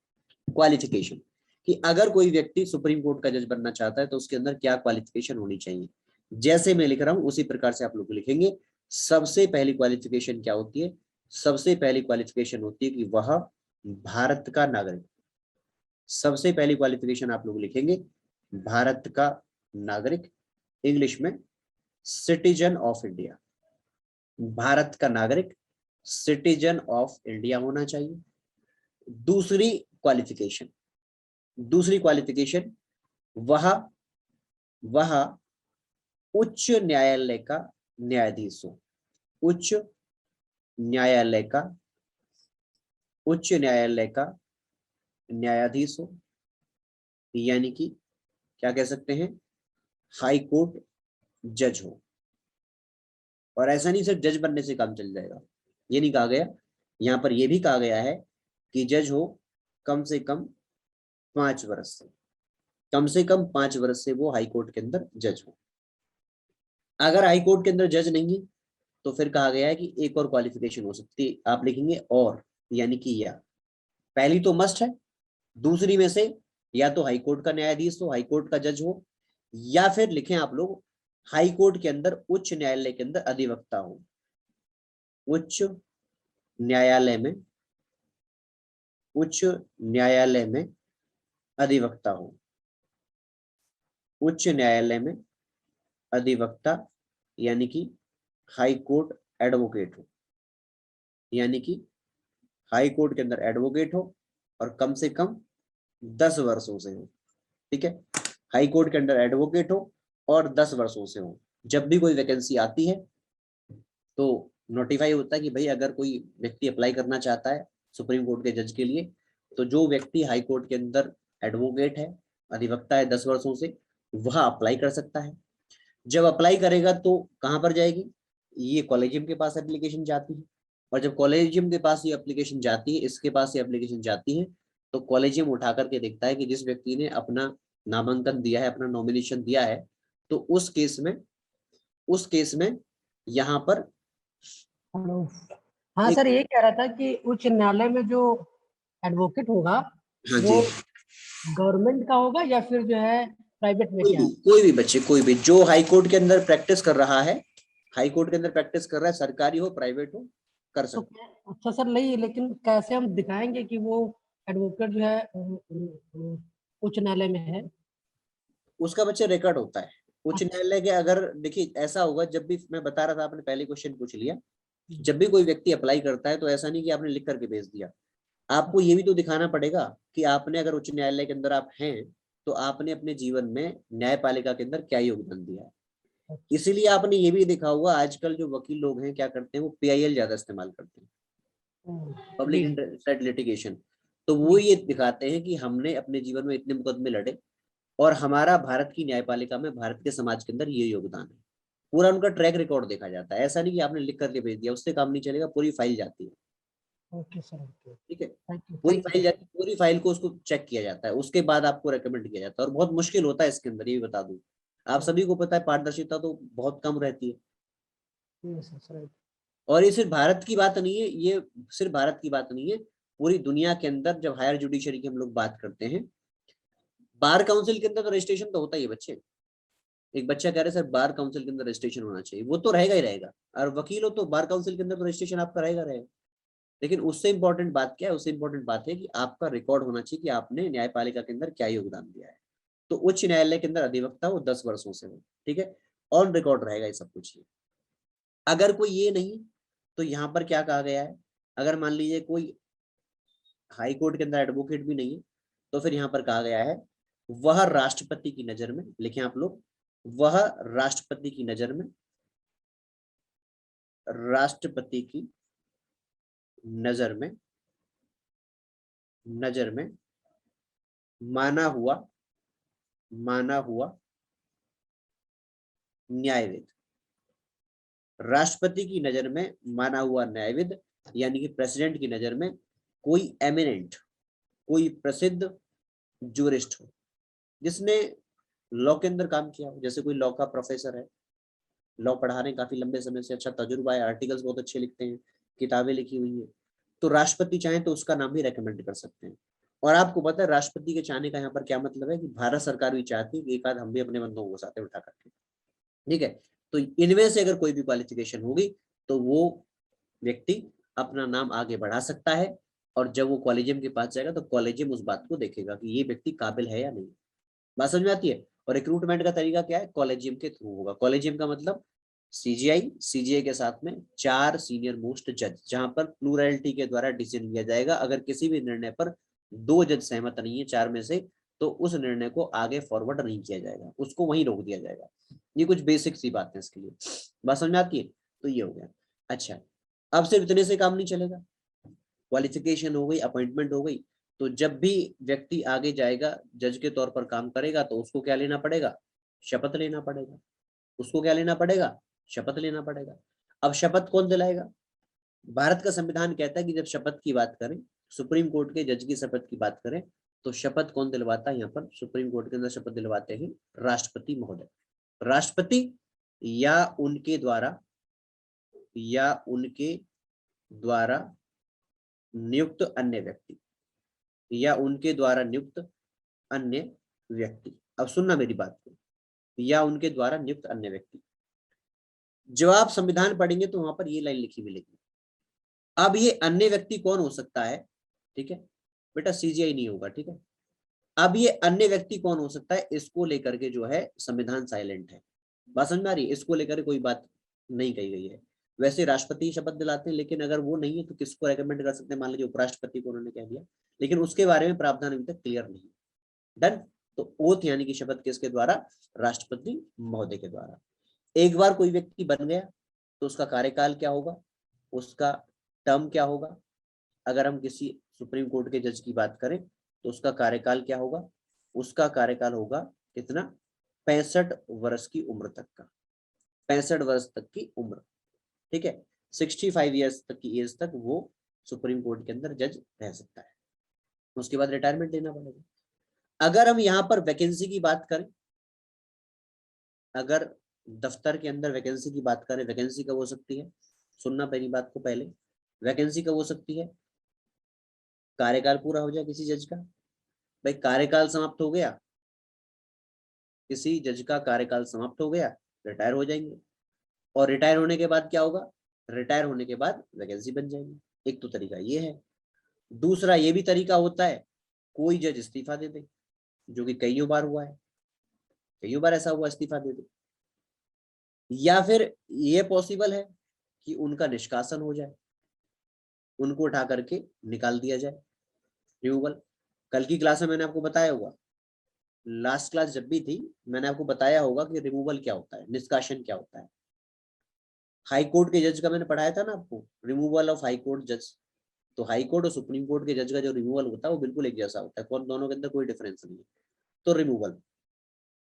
क्वालिफिकेशन, कि अगर कोई व्यक्ति सुप्रीम कोर्ट का जज बनना चाहता है तो उसके अंदर क्या क्वालिफिकेशन होनी चाहिए। जैसे मैं लिख रहा हूं उसी प्रकार से आप लोग लिखेंगे। सबसे पहली क्वालिफिकेशन क्या होती है, सबसे पहली क्वालिफिकेशन होती है कि वह भारत का नागरिक। सबसे पहली क्वालिफिकेशन आप लोग लिखेंगे भारत का नागरिक, इंग्लिश में सिटीजन ऑफ इंडिया। भारत का नागरिक, सिटीजन ऑफ इंडिया होना चाहिए। दूसरी क्वालिफिकेशन, दूसरी क्वालिफिकेशन, वह उच्च न्यायालय का न्यायाधीश हो। उच्च न्यायालय का, उच्च न्यायालय का न्यायाधीश हो, यानी कि क्या कह सकते हैं, हाई कोर्ट जज हो। और ऐसा नहीं सिर्फ जज बनने से काम चल जाएगा, ये नहीं कहा गया, यहां पर यह भी कहा गया है कि जज हो कम से कम 5 वर्ष से, कम से कम 5 वर्ष से वो हाई कोर्ट के अंदर जज हो। अगर हाई कोर्ट के अंदर जज नहीं तो फिर कहा गया है कि एक और क्वालिफिकेशन हो सकती है, आप लिखेंगे और, यानी कि या। पहली तो मस्ट है, दूसरी में से या तो हाई कोर्ट का न्यायाधीश हो, हाई कोर्ट का जज हो, या फिर लिखें आप लोग हाई कोर्ट के अंदर उच्च न्यायालय के अंदर अधिवक्ता हो। उच्च न्यायालय में, उच्च न्यायालय में अधिवक्ता हो। उच्च न्यायालय में अधिवक्ता यानी कि हाई कोर्ट एडवोकेट हो, यानी कि हाई कोर्ट के अंदर एडवोकेट हो और कम से कम 10 वर्षों से हो। ठीक है, हाई कोर्ट के अंदर एडवोकेट हो और 10 वर्षों से हो। जब भी कोई वैकेंसी आती है तो नोटिफाई होता है कि भाई अगर कोई व्यक्ति अप्लाई करना चाहता है सुप्रीम कोर्ट के जज के लिए, तो जो व्यक्ति हाई कोर्ट के अंदर एडवोकेट है, अधिवक्ता है 10 वर्षों से, वह अप्लाई कर सकता है। जब अप्लाई करेगा तो कहाँ पर जाएगी, ये कॉलेजियम के पास एप्लीकेशन जाती है, और जब कॉलेजियम के पास ये एप्लीकेशन जाती है, इसके पास ये एप्लीकेशन जाती है, तो कॉलेजियम उठा करके देखता है कि जिस व्यक्ति ने अपना नामांकन दिया है, अपना नॉमिनेशन दिया है, तो उस केस में, उस केस में यहाँ पर हेलो, हाँ सर, ये कह रहा था कि उच्च न्यायालय में जो एडवोकेट होगा हाँ वो जी, गवर्नमेंट का होगा या फिर जो है प्राइवेट में, क्या है? कोई भी बच्चे, कोई भी जो हाई कोर्ट के अंदर प्रैक्टिस कर रहा है, हाई कोर्ट के अंदर प्रैक्टिस कर रहा है, सरकारी हो प्राइवेट हो, कर तो सकते। अच्छा सर, नहीं, लेकिन कैसे हम दिखाएंगे कि वो एडवोकेट जो है उच्च न्यायालय में है? उसका बच्चे रिकॉर्ड होता है उच्च न्यायालय के। अगर देखिए ऐसा होगा, जब भी मैं बता रहा था, आपने पहले क्वेश्चन पूछ लिया, जब भी कोई व्यक्ति अप्लाई करता है तो ऐसा नहीं कि आपने लिख करके भेज दिया, आपको ये भी तो दिखाना पड़ेगा कि आपने, अगर उच्च न्यायालय के अंदर आप हैं, तो आपने अपने जीवन में न्यायपालिका के अंदर क्या योगदान दिया है। इसीलिए आपने ये भी देखा होगा आजकल जो वकील लोग हैं क्या करते हैं, वो PIL ज्यादा इस्तेमाल करते हैं, पब्लिक जी जी इंटरेस्ट लिटिगेशन। तो वो जी। ये दिखाते हैं कि हमने अपने जीवन में इतने मुकदमे लड़े और हमारा भारत की न्यायपालिका में, भारत के समाज के अंदर ये योगदान है। पूरा उनका ट्रैक रिकॉर्ड देखा जाता है, ऐसा नहीं कि आपने लिख करके भेज दिया, उससे काम नहीं चलेगा, पूरी फाइल जाती है। Okay sir, okay. ठीक है, थैंक यू, पूरी थैंक यू फाइल सर। जाती है, पूरी फाइल को उसको चेक किया जाता है, उसके बाद आपको रेकमेंड किया जाता है, और बहुत मुश्किल होता है इसके अंदर, ये भी बता दूं। आप सभी को पता है पारदर्शिता तो बहुत कम रहती है, Yes, yes, right. और ये सिर्फ भारत की बात नहीं है, ये सिर्फ भारत की बात नहीं है, पूरी दुनिया के अंदर जब हायर जुडिशरी की हम लोग बात करते हैं, बार काउंसिल के अंदर तो रजिस्ट्रेशन तो होता ही है बच्चे। एक बच्चा कह रहे सर बार काउंसिल के अंदर रजिस्ट्रेशन होना चाहिए, वो तो रहेगा ही रहेगा, और वकील हो तो बार काउंसिल के अंदर तो रजिस्ट्रेशन आपका रहेगा रहेगा। लेकिन उससे इंपॉर्टेंट बात क्या है, उससे इंपॉर्टेंट बात है कि आपका रिकॉर्ड होना चाहिए कि आपने न्यायपालिका के अंदर क्या योगदान दिया है। तो उच्च न्यायालय के अंदर अधिवक्ता हो 10 वर्षों से हो, ठीक है, ऑन रिकॉर्ड रहेगा ये सब कुछ। अगर कोई ये नहीं, तो यहाँ पर क्या कहा गया है, अगर मान लीजिए कोई हाई कोर्ट के अंदर एडवोकेट भी नहीं है, तो फिर यहाँ पर कहा गया है वह राष्ट्रपति की नजर में, लिखें आप लोग, वह राष्ट्रपति की नजर में, राष्ट्रपति की नजर में, नजर में माना हुआ न्यायविद, राष्ट्रपति की नजर में माना हुआ न्यायविद, यानी कि प्रेसिडेंट की नजर में कोई एमिनेंट, कोई प्रसिद्ध जूरिस्ट हो, जिसने लॉ के अंदर काम किया हो, जैसे कोई लॉ का प्रोफेसर है, लॉ पढ़ा रहे हैं काफी लंबे समय से, अच्छा तजुर्बा है, आर्टिकल्स बहुत अच्छे लिखते हैं, किताबें लिखी हुई है, तो राष्ट्रपति चाहे तो उसका नाम भी रेकमेंड कर सकते हैं। और आपको पता है राष्ट्रपति के चाहने का यहाँ पर क्या मतलब है, कि भारत सरकार भी चाहती है कि एक आध हम भी अपने बंदों को साथ उठा करके, ठीक है। तो इनमें से अगर कोई भी क्वालिफिकेशन होगी तो वो व्यक्ति अपना नाम आगे बढ़ा सकता है, और जब वो कॉलेजियम के पास जाएगा तो कॉलेजियम उस बात को देखेगा कि ये व्यक्ति काबिल है या नहीं। बात समझ में आती है। और रिक्रूटमेंट का तरीका क्या है, कॉलेजियम के थ्रू होगा। कॉलेजियम का मतलब सीजीआई के साथ में 4 सीनियर मोस्ट जज, जहां पर प्लूरैलिटी के द्वारा डिसीजन लिया जाएगा। अगर किसी भी निर्णय पर 2 जज सहमत नहीं है 4 में से, तो उस निर्णय को आगे फॉरवर्ड नहीं किया जाएगा, उसको वहीं रोक दिया जाएगा। ये कुछ बेसिक सी बात है इसके लिए, बात समझ में आती है। तो ये हो गया। अच्छा, अब सिर्फ इतने से काम नहीं चलेगा, क्वालिफिकेशन हो गई, अपॉइंटमेंट हो गई, तो जब भी व्यक्ति आगे जाएगा जज के तौर पर काम करेगा, तो उसको क्या लेना पड़ेगा, शपथ लेना पड़ेगा। उसको क्या लेना पड़ेगा, शपथ लेना पड़ेगा। अब शपथ कौन दिलाएगा, भारत का संविधान कहता है कि जब शपथ की बात करें, सुप्रीम कोर्ट के जज की शपथ की बात करें, तो शपथ कौन दिलवाता है, यहाँ पर सुप्रीम कोर्ट के अंदर शपथ दिलवाते हैं राष्ट्रपति महोदय। राष्ट्रपति या उनके द्वारा नियुक्त अन्य व्यक्ति, या उनके द्वारा नियुक्त अन्य व्यक्ति। अब सुनना मेरी बात को, या उनके द्वारा नियुक्त अन्य व्यक्ति। जब आप संविधान पढ़ेंगे तो वहां पर ये लाइन लिखी मिलेगी। अब ये अन्य व्यक्ति कौन हो सकता है, ठीक है बेटा, सीजीआई नहीं होगा, ठीक है। अब ये अन्य व्यक्ति कौन हो सकता है, इसको लेकर के जो है संविधान साइलेंट है। बात समझ में आ रही है, इसको लेकर कोई बात नहीं कही गई है। वैसे राष्ट्रपति शपथ दिलाते हैं, लेकिन अगर वो नहीं है तो किसको रेकमेंड कर सकते हैं, मान लीजिए उपराष्ट्रपति को उन्होंने कह दिया, लेकिन उसके बारे में प्रावधान अभी तक क्लियर नहीं। डन। तो ओथ यानी कि शपथ किसके द्वारा, राष्ट्रपति महोदय के द्वारा। एक बार कोई व्यक्ति बन गया तो उसका कार्यकाल क्या होगा, उसका टर्म क्या होगा। अगर हम किसी सुप्रीम कोर्ट के जज की बात करें तो उसका कार्यकाल क्या होगा, उसका कार्यकाल होगा कितना, 65 वर्ष की उम्र तक का, 65 वर्ष तक की उम्र, ठीक है। 65 ईयर्स तक की एज तक वो सुप्रीम कोर्ट के अंदर जज रह सकता है, उसके बाद रिटायरमेंट लेना पड़ेगा। अगर हम यहाँ पर वैकेंसी की बात करें, अगर दफ्तर के अंदर वैकेंसी की बात करें, वैकेंसी कब हो सकती है, सुनना पहली बात को पहले, वैकेंसी कब हो सकती है, कार्यकाल पूरा हो जाए किसी जज का। भाई कार्यकाल समाप्त हो गया, किसी जज का कार्यकाल समाप्त हो गया, रिटायर हो जाएंगे। और रिटायर होने के बाद क्या होगा, रिटायर होने के बाद वैकेंसी बन जाएगी। एक तो तरीका ये है। दूसरा ये भी तरीका होता है, कोई जज इस्तीफा दे दे, जो कि कईयों बार हुआ है, कईयों बार ऐसा हुआ इस्तीफा दे दे। या फिर ये पॉसिबल है कि उनका निष्कासन हो जाए, उनको उठा करके निकाल दिया जाए, रिमूवल। कल की क्लास में मैंने आपको बताया होगा, लास्ट क्लास जब भी थी मैंने आपको बताया होगा कि रिमूवल क्या होता है, निष्कासन क्या होता है। हाई कोर्ट के जज का मैंने पढ़ाया था ना आपको, रिमूवल ऑफ हाई कोर्ट जज। तो हाई कोर्ट और सुप्रीम कोर्ट के जज का जो रिमूवल होता है वो बिल्कुल एक जैसा होता है, कौन दोनों के अंदर कोई डिफरेंस नहीं है। तो रिमूवल,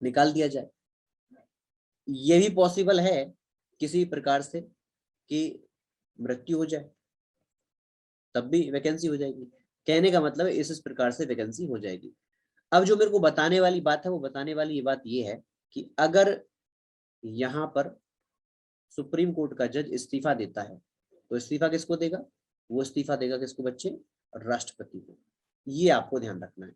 निकाल दिया जाए। ये भी पॉसिबल है किसी प्रकार से कि मृत्यु हो जाए, तब भी वैकेंसी हो जाएगी। कहने का मतलब है इस प्रकार से वैकेंसी हो जाएगी। अब जो मेरे को बताने वाली बात है, वो बताने वाली ये बात ये है कि अगर यहाँ पर सुप्रीम कोर्ट का जज इस्तीफा देता है तो इस्तीफा किसको देगा? वो इस्तीफा देगा किसको बच्चे? राष्ट्रपति को। ये आपको ध्यान रखना है।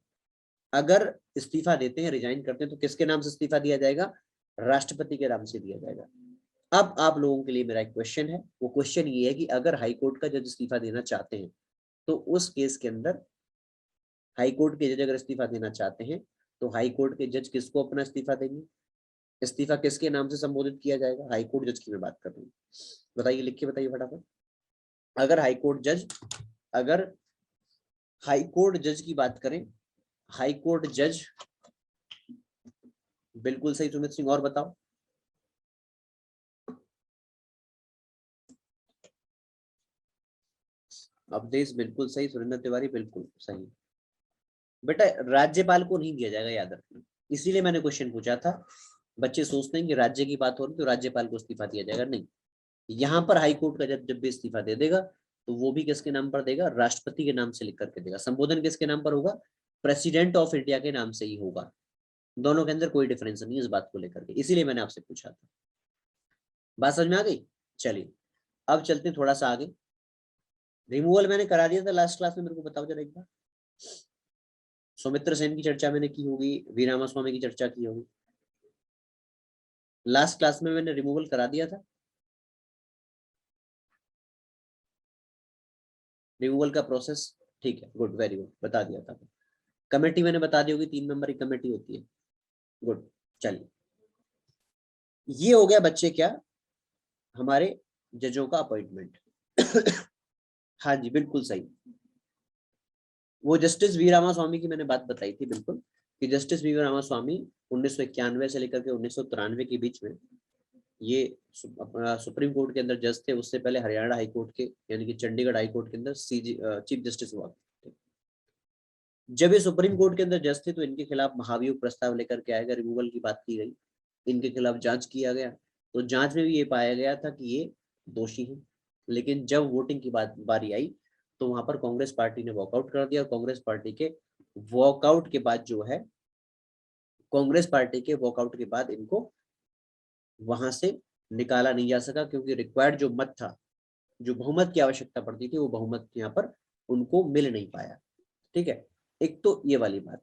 अगर इस्तीफा देते हैं, रिजाइन करते हैं, तो किसके नाम से इस्तीफा दिया जाएगा? राष्ट्रपति के नाम से दिया जाएगा। अब आप लोगों के लिए मेरा एक क्वेश्चन है, वो क्वेश्चन ये है कि अगर हाई कोर्ट का जज इस्तीफा देना चाहते हैं तो उस केस के अंदर हाई कोर्ट के जज अगर इस्तीफा देना चाहते हैं तो हाई कोर्ट के जज किसको अपना इस्तीफा देंगे? इस्तीफा किसके नाम से संबोधित किया जाएगा? हाई कोर्ट जज की मैं बात कर रहा हूँ। बताइए, लिख के बताइए फटाफट। अगर हाई कोर्ट जज की बात करें, हाई कोर्ट जज, बिल्कुल सही सुमित सिंह, और बताओ। अवधेश बिल्कुल सही, सुरेंद्र तिवारी बिल्कुल सही। बेटा राज्यपाल को नहीं दिया जाएगा, याद रखना, इसीलिए मैंने क्वेश्चन पूछा था। बच्चे सोचते हैं कि राज्य की बात हो रही तो राज्यपाल को इस्तीफा दिया जाएगा, नहीं। यहाँ पर हाई कोर्ट का जब भी इस्तीफा दे देगा तो वो भी किसके नाम पर देगा? राष्ट्रपति के नाम से लिख करके देगा। संबोधन किसके नाम पर होगा? प्रेसिडेंट ऑफ इंडिया के नाम से ही होगा। दोनों के अंदर कोई डिफरेंस नहीं है इस बात को लेकर के, इसीलिए मैंने आपसे पूछा था। बात समझ में आ गई? चलिए अब चलते हैं थोड़ा सा आगे। रिमूवल मैंने करा दिया था लास्ट क्लास में, मेरे को बताओ जरा एक बार। सौमित्र सेन की चर्चा मैंने की होगी, वी रामास्वामी की चर्चा की होगी। लास्ट क्लास में मैंने रिमूवल करा दिया था। रिमूवल का प्रोसेस, ठीक है, गुड, वेरी गुड, बता दिया था। कमेटी मैंने बता दी होगी, 3 मेंबर की कमेटी होती है। गुड, चलिए ये हो गया बच्चे क्या, हमारे जजों का अपॉइंटमेंट। हाँ जी बिल्कुल सही, वो जस्टिस वी रामास्वामी की मैंने बात बताई थी बिल्कुल, कि जस्टिस वी रामास्वामी 1991 से लेकर के 1993 के बीच में ये सुप्रीम कोर्ट के अंदर जज थे। उससे पहले हरियाणा हाई कोर्ट के यानी कि चंडीगढ़ हाई कोर्ट के अंदर चीफ जस्टिस हुआ थे। जब ये सुप्रीम कोर्ट के अंदर जज थे तो इनके खिलाफ महाभियोग प्रस्ताव लेकर के आएगा, रिमूवल की बात की गई, इनके खिलाफ जांच किया गया, तो जांच में भी ये पाया गया था कि ये दोषी हैं। लेकिन जब वोटिंग की बारी आई तो वहां पर कांग्रेस पार्टी ने वॉकआउट कर दिया, और कांग्रेस पार्टी के वॉकआउट के बाद जो है, कांग्रेस पार्टी के वॉकआउट के बाद इनको वहां से निकाला नहीं जा सका, क्योंकि रिक्वायर्ड जो मत था, जो बहुमत की आवश्यकता पड़ती थी, वो बहुमत यहाँ पर उनको मिल नहीं पाया। ठीक है, एक तो ये वाली बात।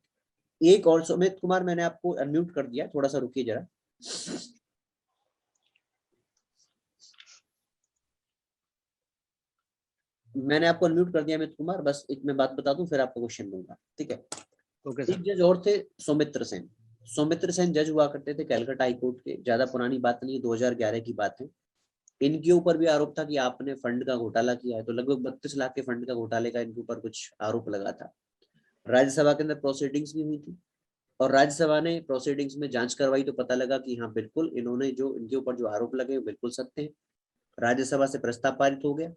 एक और सुमित कुमार, मैंने आपको अनम्यूट कर दिया, थोड़ा सा रुकिए जरा। मैंने आपको अनम्यूट कर दिया अमित कुमार, बस एक मैं बात बता दूं फिर आपको क्वेश्चन दूंगा, ठीक है? ओके एक जज और थे, सौमित्र सेन। सौमित्र सेन जज हुआ करते थे कैलकाटा हाई कोर्ट के, ज्यादा पुरानी बात नहीं, 2011 की बात है। इनके ऊपर भी आरोप था कि आपने फंड का घोटाला किया है, तो लगभग 32 लाख के फंड का घोटाले का इनके ऊपर कुछ आरोप लगा था। राज्यसभा के अंदर प्रोसीडिंग्स भी हुई थी, और राज्यसभा ने प्रोसीडिंग्स में जांच करवाई तो पता लगा कि हाँ बिल्कुल इन्होंने जो इनके ऊपर जो आरोप लगे वो बिल्कुल सत्य है। राज्यसभा से प्रस्ताव पारित हो गया,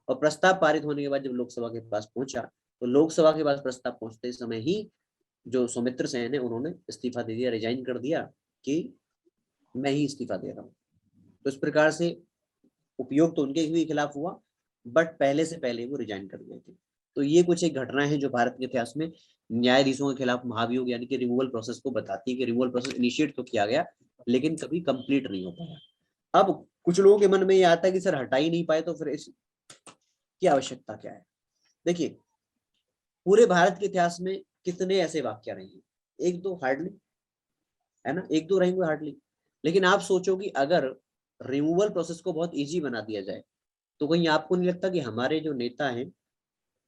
और प्रस्ताव पारित होने के बाद जब लोकसभा के पास पहुंचा तो लोकसभा के पास प्रस्ताव पहुंचते समय ही जो सौमित्र सेन है उन्होंने इस्तीफा दे दिया, रिजाइन कर दिया कि मैं ही इस्तीफा दे रहा हूँ। तो इस प्रकार से उपयोग तो उनके ही खिलाफ हुआ, बट पहले से पहले वो रिजाइन कर गए थे। तो ये कुछ एक घटनाएं हैं जो भारत के इतिहास में न्यायाधीशों के खिलाफ महाभियोग यानी कि रिमूवल प्रोसेस को बताती है कि रिमूवल प्रोसेस इनिशिएट तो किया गया लेकिन कभी कंप्लीट नहीं हो पाया। अब कुछ लोगों के मन में ये आता है कि सर हटा ही नहीं पाए तो फिर इसकी आवश्यकता क्या है? देखिए पूरे भारत के इतिहास में कितने ऐसे वाक्य रहे हैं, एक दो हार्डली, है ना, एक दो रहेंगे हार्डली। लेकिन आप सोचो कि अगर रिमूवल प्रोसेस को बहुत इजी बना दिया जाए तो कहीं आपको नहीं लगता कि हमारे जो नेता हैं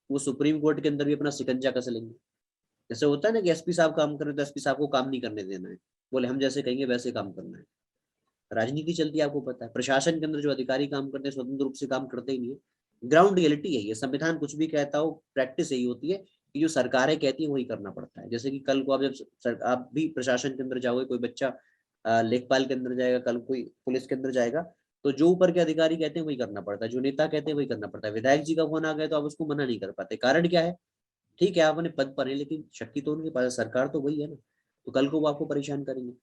वो सुप्रीम कोर्ट के अंदर भी अपना शिकंजा कस लेंगे? जैसे होता है ना कि एसपी साहब काम कर रहे तो एसपी साहब को काम नहीं करने देना है, बोले हम जैसे कहेंगे वैसे काम करना है। राजनीति चलती है, आपको पता है, प्रशासन के अंदर जो अधिकारी काम करते हैं स्वतंत्र रूप से काम करते ही नहीं है। ग्राउंड रियलिटी है ये, संविधान कुछ भी कहता हो, प्रैक्टिस यही होती है कि जो सरकारें कहती है वही करना पड़ता है। जैसे कि कल को आप जब आप भी प्रशासन के अंदर जाओगे, कोई बच्चा लेखपाल के अंदर जाएगा, कल कोई पुलिस के अंदर जाएगा, तो जो ऊपर के अधिकारी कहते हैं वही करना पड़ता है, जो नेता कहते हैं वही करना पड़ता है। विधायक जी का फोन आ गया तो आप उसको मना नहीं कर पाते, कारण क्या है? ठीक है आप अपने पद पर है लेकिन शक्ति तो उनके पास, सरकार तो वही है ना, तो कल को वो आपको परेशान करेंगे।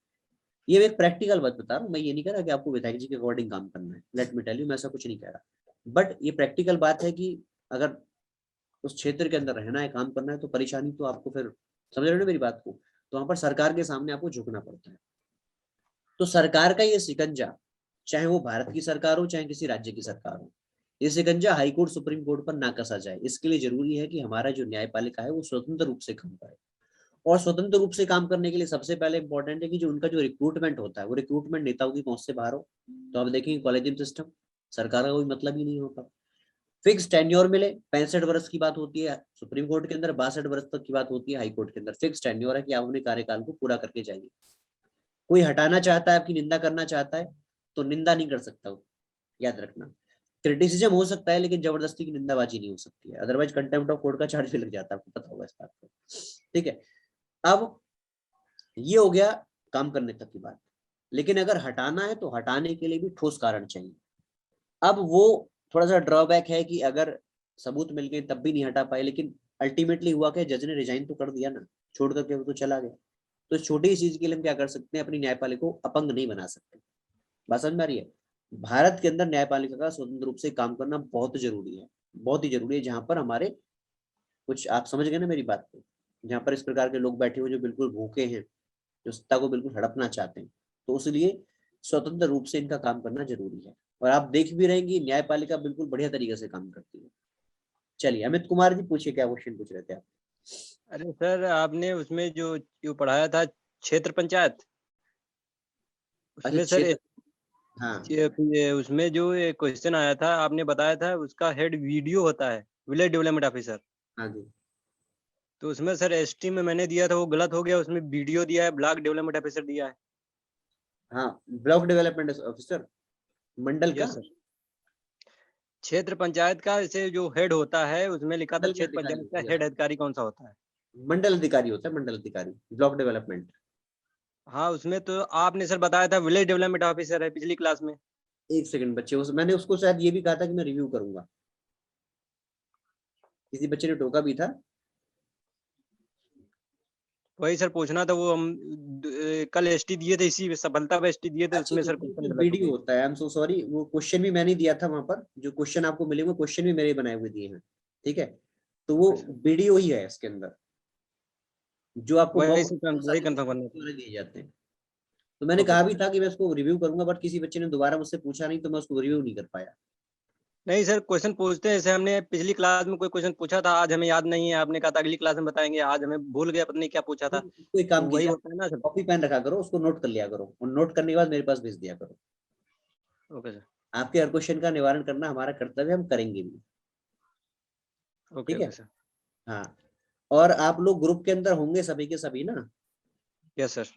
ये एक प्रैक्टिकल बात बता रहा हूँ मैं, ये नहीं कह रहा कि आपको विधायक जी के अकॉर्डिंग काम करना है, लेट मी टेल यू, मैं ऐसा कुछ नहीं कह रहा, बट ये प्रैक्टिकल बात है कि अगर उस क्षेत्र के अंदर रहना है, काम करना है, तो परेशानी तो आपको फिर, समझ रहे हो मेरी बात को, तो वहां पर सरकार के सामने आपको झुकना पड़ता है। तो सरकार का ये शिकंजा चाहे वो भारत की सरकार हो चाहे किसी राज्य की सरकार हो। ये शिकंजा हाई कोर्ट सुप्रीम कोर्ट पर ना कसा जाए, इसके लिए जरूरी है कि हमारा जो न्यायपालिका है वो स्वतंत्र रूप से काम करे। और स्वतंत्र रूप से काम करने के लिए सबसे पहले इंपॉर्टेंट है कि जो उनका जो रिक्रूटमेंट होता है वो रिक्रूटमेंट नेताओं की पहुंच से बाहर हो। तो आप देखेंगे कॉलेजियम सिस्टम, सरकार का कोई मतलब ही नहीं होता। फिक्स टेन्योर मिले, 65 वर्ष की बात होती है सुप्रीम कोर्ट के अंदर, 62 वर्ष तक की बात होती है हाई कोर्ट के अंदर। फिक्स टेन्योर है कि आप अपने कार्यकाल को पूरा करके जाइए। कोई हटाना चाहता है, आपकी निंदा करना चाहता है तो निंदा नहीं कर सकता वो, याद रखना। क्रिटिसिज्म हो सकता है लेकिन जबरदस्ती की निंदाबाजी नहीं हो सकती है, अदरवाइज कंटेम्प्ट ऑफ कोर्ट का चार्ज भी लग जाता है, आपको पता होगा इस बात को। ठीक है, अब ये हो गया काम करने तक की बात। लेकिन अगर हटाना है तो हटाने के लिए भी ठोस कारण चाहिए। अब वो थोड़ा सा ड्रॉबैक है कि अगर सबूत मिल गए तब भी नहीं हटा पाए, लेकिन अल्टीमेटली हुआ कि जज ने रिजाइन तो कर दिया ना, छोड़ करके वो तो चला गया। तो इस छोटी चीज के लिए हम क्या कर सकते हैं, अपनी न्यायपालिका को अपंग नहीं बना सकते। बात समझ में आ रही है? भारत के अंदर न्यायपालिका का स्वतंत्र रूप से काम करना बहुत जरूरी है, बहुत ही जरूरी है। जहां पर हमारे कुछ, आप समझ गए ना मेरी बात को, जहां पर इस प्रकार के लोग बैठे हुए जो बिल्कुल भूखे हैं, जो सत्ता को बिल्कुल हड़पना चाहते हैं, तो उसलिए स्वतंत्र रूप से इनका काम करना जरूरी है। और आप देख भी रहेंगे न्यायपालिका बिल्कुल बढ़िया तरीके से काम करती है। चलिए अमित कुमार जी पूछिए, क्या क्वेश्चन पूछ रहे थे आप? अरे सर, आपने उसमें जो पढ़ाया था क्षेत्र पंचायत, अच्छा उसमें सर क्षेत्र, हाँ उसमें जो क्वेश्चन आया था, आपने बताया था उसका हेड वीडियो होता है, विलेज डेवलपमेंट ऑफिसर। हाँ जी, तो उसमें सर एसटी में मैंने दिया था, वो गलत हो गया, उसमें वीडियो दिया है, ब्लॉक डेवलपमेंट ऑफिसर दिया है। हाँ ब्लॉक डेवलपमेंट ऑफिसर, मंडल का, यस सर। क्षेत्र पंचायत का जैसे जो हेड होता है, उसमें लिखा था मंडल के क्षेत्र अधिकारी पंचायत का होते हैं, हेड अधिकारी कौन सा होता है। मंडल अधिकारी होता है, मंडल अधिकारी, ब्लॉक डेवलपमेंट। हाँ, उसमें तो आपने सर बताया था विलेज डेवलपमेंट ऑफिसर है पिछली क्लास में। एक सेकंड बच्चे, मैंने उसको शायद ये भी कहा था कि मैं रिव्यू करूंगा, किसी बच्चे ने टोका भी था। वही सर पूछना था, वो हम कल एसटी दिए थे, इसी सफलता पे एसटी दिए थे, अच्छा उसमें तो सर क्वेश्चन गलत हो वीडियो गए। होता है, आई एम सो सॉरी, वो क्वेश्चन भी मैंने दिया था वहां पर, जो क्वेश्चन आपको मिले वो क्वेश्चन भी मेरे बनाए हुए दिए हैं। ठीक है, तो वो ओके सर, वीडियो ही है इसके अंदर, जो आपको वही मॉक सर वही कंफर्म करना था। दिए जाते हैं। तो मैंने ओके कहा भी सर। था कि मैं उसको रिव्यू करूंगा, बट किसी बच्चे ने दोबारा मुझसे पूछा नहीं तो मैं उसको रिव्यू नहीं कर पाया। नहीं सर, क्वेश्चन पूछते हैं, जैसे हमने पिछली क्लास में कोई क्वेश्चन पूछा था, आज हमें याद नहीं है, आपने कहा था अगली क्लास में बताएंगे, आज हमें भूल गया, पता नहीं क्या पूछा था। तो एक तो काम वही कीजिए, होता है ना सर। कॉपी पेन रखा करो, उसको नोट कर लिया करो और नोट करने के बाद मेरे पास भेज दिया करो। Okay sir. आपके हर क्वेश्चन का निवारण करना हमारा कर्तव्य, हम करेंगे भी। ओके ठीक है, ओके सर। हाँ। और आप लोग ग्रुप के अंदर होंगे सभी के सभी ना, यस सर।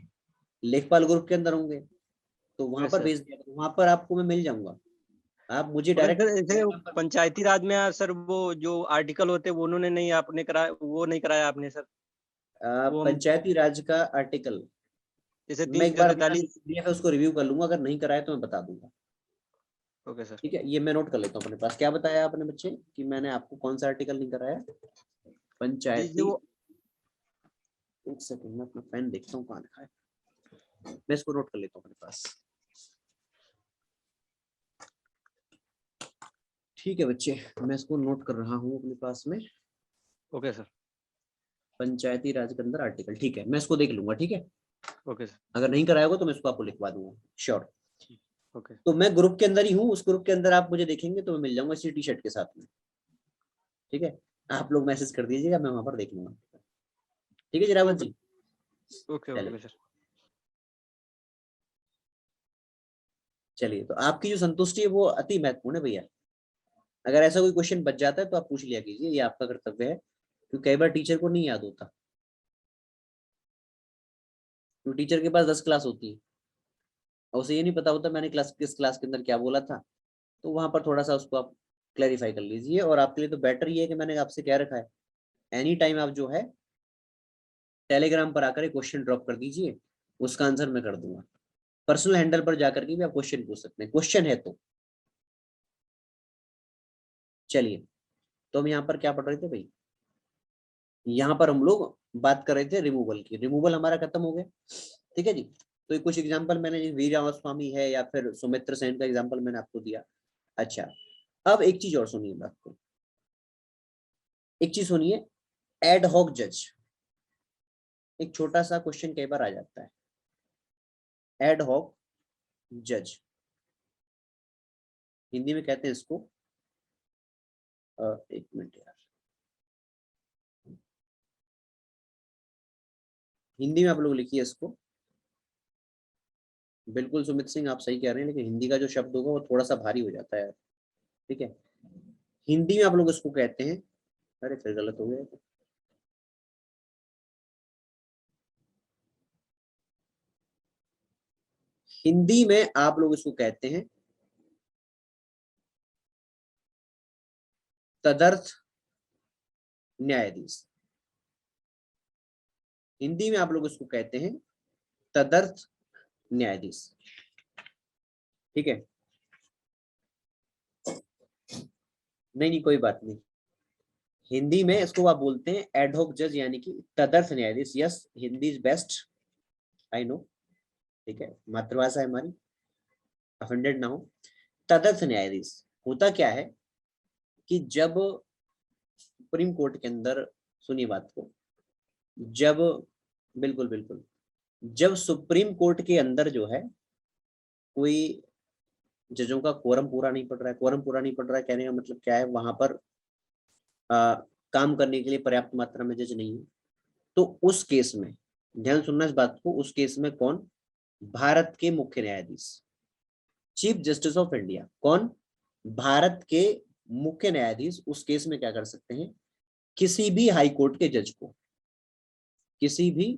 लेखपाल ग्रुप के अंदर होंगे, तो वहां यस पर सर। भेज दिया करो, वहां पर आपको मैं मिल जाऊंगा। आप मुझे मगर डायरेक्ट सर जैसे वो पंचायती राज में सर, वो जो आर्टिकल होते वो उन्होंने नहीं, आपने कराया, वो नहीं कराया आपने सर। वो हम पंचायती राज का आर्टिकल जैसे मैं एक बार अपना 343। PDF है उसको रिव्यू कर लूंगा, अगर नहीं कराया तो मैं बता दूंगा। Okay sir. ठीक है, ये मैं नोट कर लेता हूँ अपने पास। क्या बताया आपने बच्चे कि मैंने आपको कौन सा आर्टिकल नहीं कराया? जी पंचायती, जो एक सेकंड में अपना पेन देखता हूँ कहाँ लिखा है, मैं इसको नोट कर लेता हूँ अपने पास। ठीक है बच्चे, मैं इसको नोट कर रहा हूँ अपने पास में। Okay sir. पंचायती राज के अंदर आर्टिकल, ठीक है, मैं इसको देख लूंगा। ठीक है, ओके सर। अगर नहीं कराया होगा तो मैं इसको आपको लिखवा दूंगा, श्योर। ओके। तो मैं ग्रुप के अंदर ही हूँ, उस ग्रुप के अंदर आप मुझे देखेंगे तो मैं मिल जाऊंगा इसी T-शर्ट के साथ में। ठीक है, आप लोग मैसेज कर दीजिएगा, मैं वहां पर देख लूंगा। ठीक है जरावत ओके जी, ओके ओके सर। चलिए। तो आपकी जो संतुष्टि है वो अति महत्वपूर्ण है भैया। अगर ऐसा कोई क्वेश्चन बच जाता है तो आप पूछ लिया कीजिए, ये आपका कर्तव्य है, क्योंकि कई बार टीचर को नहीं याद होता, तो टीचर के पास 10 क्लास होती है और उसे ये नहीं पता होता मैंने किस क्लास के अंदर क्या बोला था। तो वहां पर थोड़ा सा उसको आप क्लैरिफाई कर लीजिए। और आपके लिए तो बेटर ये है कि मैंने आपसे क्या रखा है, एनी टाइम आप जो है टेलीग्राम पर आकर क्वेश्चन ड्रॉप कर दीजिए, उसका आंसर मैं कर दूंगा। पर्सनल हैंडल पर जाकर के भी आप क्वेश्चन पूछ सकते हैं, क्वेश्चन है तो। चलिए, तो हम यहाँ पर क्या पढ़ रहे थे भाई, यहाँ पर हम लोग बात कर रहे थे रिमूवल की। रिमूवल हमारा खत्म हो गया। ठीक है जी, तो ये कुछ एग्जांपल मैंने, वीर रामास्वामी है या फिर सुमित्र सेन का एग्जांपल मैंने आपको दिया। अच्छा, अब एक चीज और सुनिए आपको, एक चीज सुनिए, एड हॉक जज, एक छोटा सा क्वेश्चन कई बार आ जाता है, एड हॉक जज। हिंदी में कहते हैं इसको, एक मिनट यार, हिंदी में आप लोग लिखिए इसको। बिल्कुल सुमित सिंह, आप सही कह रहे हैं, लेकिन हिंदी का जो शब्द होगा वो थोड़ा सा भारी हो जाता है, ठीक है। हिंदी में आप लोग इसको कहते हैं, अरे फिर गलत हो गया, हिंदी में आप लोग इसको कहते हैं तदर्थ न्यायाधीश। हिंदी में आप लोग इसको कहते हैं तदर्थ न्यायाधीश, ठीक है। नहीं नहीं कोई बात नहीं, हिंदी में इसको आप बोलते हैं एडहॉक जज यानी कि तदर्थ न्यायाधीश। Yes, Hindi is best, I know, ठीक है, मातृभाषा है हमारी, ऑफेंडेड ना हो। तदर्थ न्यायाधीश होता क्या है कि जब सुप्रीम कोर्ट के अंदर, सुनिए बात को, जब, बिल्कुल बिल्कुल, जब सुप्रीम कोर्ट के अंदर जो है कोई जजों का कोरम पूरा नहीं पड़ रहा है, कोरम पूरा नहीं पड़ रहा है कहने का मतलब क्या है, वहां पर काम करने के लिए पर्याप्त मात्रा में जज नहीं है, तो उस केस में ध्यान सुनना इस बात को, उस केस में कौन, भारत के मुख्य न्यायाधीश, चीफ जस्टिस ऑफ इंडिया, कौन, भारत के मुख्य न्यायाधीश, उस केस में क्या कर सकते हैं, किसी भी हाई कोर्ट के जज को, किसी भी